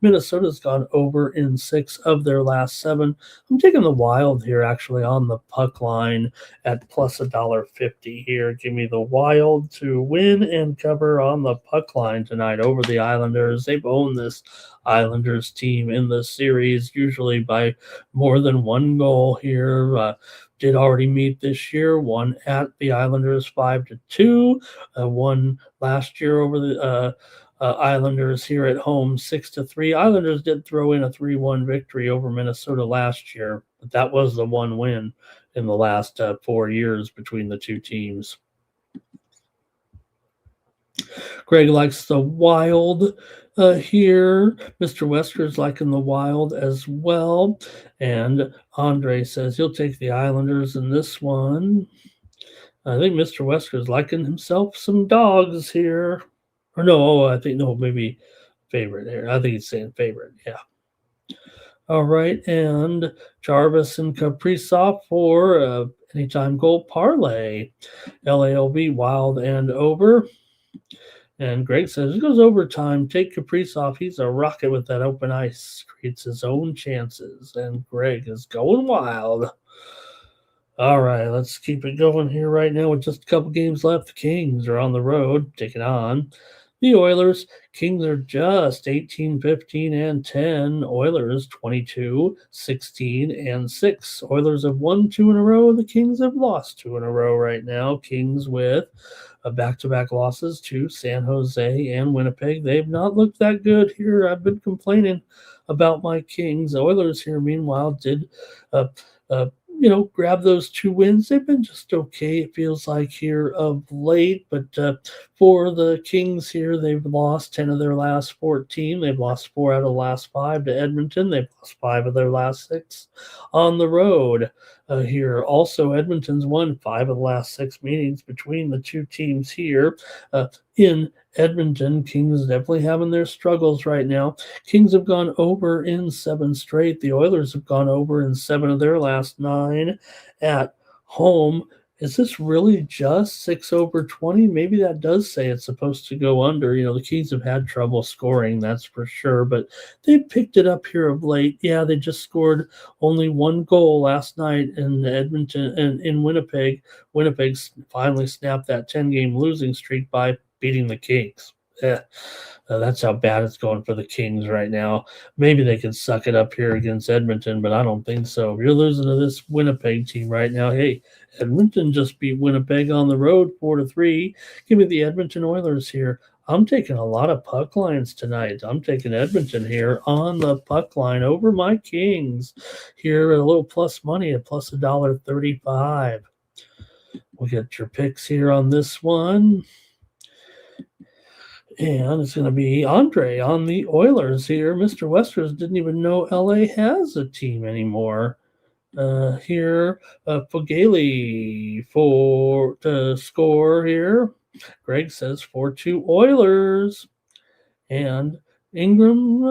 Minnesota's gone over in 6 of their last 7. I'm taking the Wild here actually on the puck line at plus $1.50 here. Give me the Wild to win win and cover on the puck line tonight over the Islanders. They've owned this Islanders team in the series, usually by more than one goal here. Did already meet this year, won at the Islanders 5-2, won last year over the Islanders here at home 6-3. Islanders did throw in a 3-1 victory over Minnesota last year, but that was the one win in the last 4 years between the two teams. Greg likes the Wild here. Mr. Wesker's liking the Wild as well. And Andre says he'll take the Islanders in this one. I think Mr. Wesker's liking himself some dogs here. Or no, I think, no, maybe favorite here. I think he's saying favorite, yeah. All right, and Jarvis and Kaprizov for anytime goal parlay. LALB, Wild and over. And Greg says, it goes overtime. Take Kaprizov. He's a rocket with that open ice. Creates his own chances. And Greg is going wild. All right, let's keep it going here right now with just a couple games left. The Kings are on the road, taking on the Oilers. Kings are just 18-15-10. Oilers 22-16-6. Oilers have won 2 in a row. The Kings have lost 2 in a row right now. Kings with back-to-back losses to San Jose and Winnipeg. They've not looked that good here. I've been complaining about my Kings. Oilers here, meanwhile, did grab those 2 wins. They've been just okay, it feels like, here of late. But for the Kings here, they've lost 10 of their last 14. They've lost 4 out of the last 5 to Edmonton. They've lost 5 of their last 6 on the road here. Also, Edmonton's won 5 of the last 6 meetings between the two teams here in Edmonton. Kings definitely having their struggles right now. Kings have gone over in 7 straight. The Oilers have gone over in 7 of their last 9 at home. Is this really just 6/20? Maybe that does say it's supposed to go under. The Kings have had trouble scoring, that's for sure, but they picked it up here of late. Yeah, they just scored only 1 goal last night in Edmonton and in Winnipeg. Winnipeg finally snapped that 10-game losing streak by beating the Kings. That's how bad it's going for the Kings right now. Maybe they can suck it up here against Edmonton, but I don't think so. If you're losing to this Winnipeg team right now, hey, Edmonton just beat Winnipeg on the road 4-3. Give me the Edmonton Oilers here. I'm taking a lot of puck lines tonight. I'm taking Edmonton here on the puck line over my Kings here at a little plus money at plus $1.35. We'll get your picks here on this one. And it's going to be Andre on the Oilers here. Mr. Westers didn't even know LA has a team anymore. Here, Fogaley for to score here. Greg says 4-2 Oilers. And Ingram,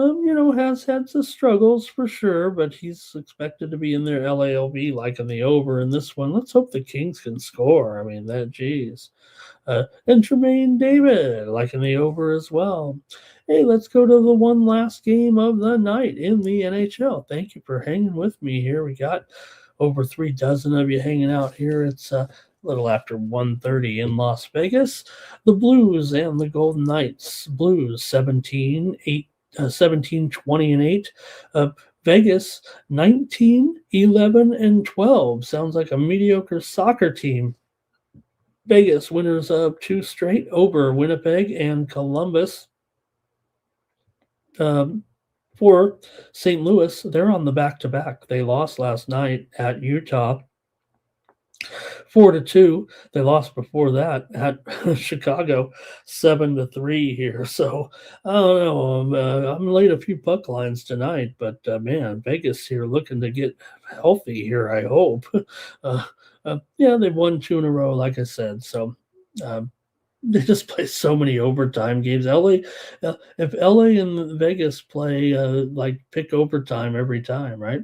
has had some struggles for sure, but he's expected to be in their LALB liking the over in this one. Let's hope the Kings can score. I mean, geez. And Tremaine David liking the over as well. Hey, let's go to the one last game of the night in the NHL. Thank you for hanging with me here. We got over 3 dozen of you hanging out here. It's a little after 1:30 in Las Vegas. The Blues and the Golden Knights. Blues 17-20-8. Vegas 19-11-12. Sounds like a mediocre soccer team. Vegas winners of 2 straight over Winnipeg and Columbus. For St. Louis, they're on the back-to-back. They lost last night at Utah 4-2. They lost before that at Chicago 7-3 here. So I don't know. I'm laid a few puck lines tonight, but man, Vegas here looking to get healthy here, I hope. They've won 2 in a row, like I said. So they just play so many overtime games. If LA and Vegas play pick overtime every time, right?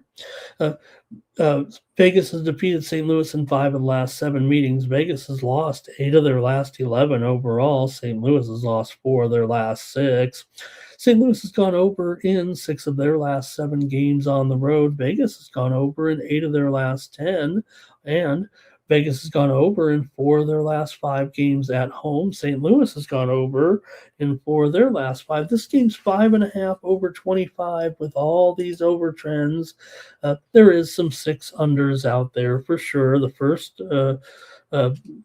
Vegas has defeated St. Louis in 5 of the last 7 meetings. Vegas has lost 8 of their last 11 overall. St. Louis has lost 4 of their last 6. St. Louis has gone over in 6 of their last 7 games on the road. Vegas has gone over in 8 of their last 10. And Vegas has gone over in 4 of their last 5 games at home. St. Louis has gone over in 4 of their last 5. This game's 5.5 over 25 with all these over trends. There is some 6 unders out there for sure. The first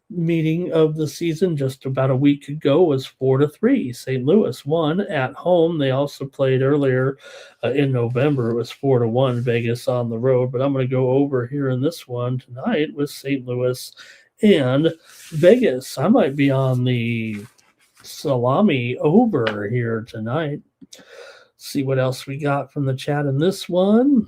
meeting of the season just about a week ago was 4-3. St. Louis won at home. They also played earlier in November. It was 4-1 Vegas on the road. But I'm going to go over here in this one tonight with St. Louis and Vegas. I might be on the salami over here tonight. See what else we got from the chat in this one.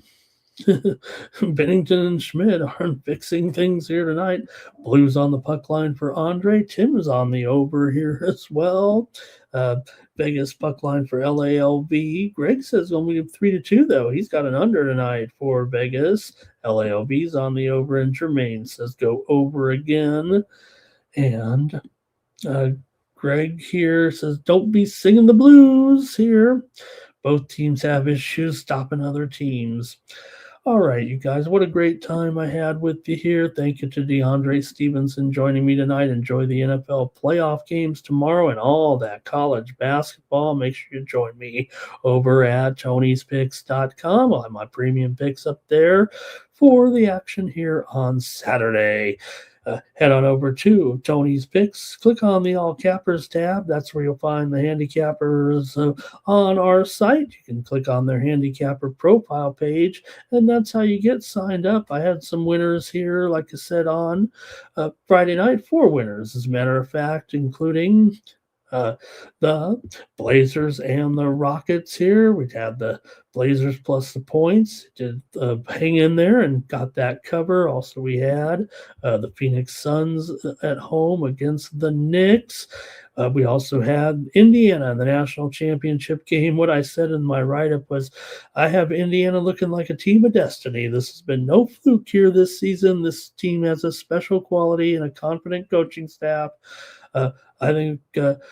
Bennington and Schmidt aren't fixing things here tonight. Blues on the puck line for Andre. Tim's on the over here as well. Vegas puck line for LALV. Greg says only 3-2 though. He's got an under tonight for Vegas. LALV's on the over, and Jermaine says go over again. And Greg here says don't be singing the blues here. Both teams have issues stopping other teams. All right, you guys, what a great time I had with you here. Thank you to DeAndre Stevenson joining me tonight. Enjoy the NFL playoff games tomorrow and all that college basketball. Make sure you join me over at Tony'sPicks.com. I'll have my premium picks up there for the action here on Saturday. Head on over to Tony's Picks. Click on the All Cappers tab. That's where you'll find the handicappers on our site. You can click on their handicapper profile page, and that's how you get signed up. I had some winners here, like I said, on Friday night. 4 winners, as a matter of fact, including the Blazers and the Rockets here. We had the Blazers plus the points. Did hang in there and got that cover. Also, we had the Phoenix Suns at home against the Knicks. We also had Indiana in the national championship game. What I said in my write-up was I have Indiana looking like a team of destiny. This has been no fluke here this season. This team has a special quality and a confident coaching staff. I think that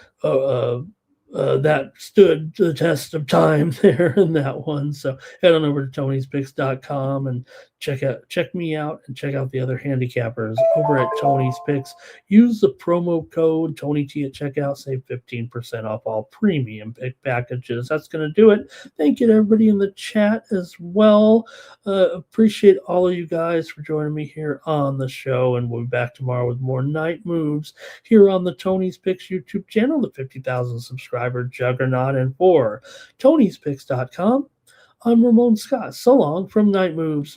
stood the test of time there in that one. So head on over to Tony'sPicks.com and check me out and check out the other handicappers over at Tony's Picks. Use the promo code TonyT at checkout. Save 15% off all premium pick packages. That's going to do it. Thank you to everybody in the chat as well. Appreciate all of you guys for joining me here on the show, and we'll be back tomorrow with more night moves here on the Tony's Picks YouTube channel, the 50,000 subscriber juggernaut. And for Tony'sPicks.com, I'm Ramon Scott. So long from Night Moves.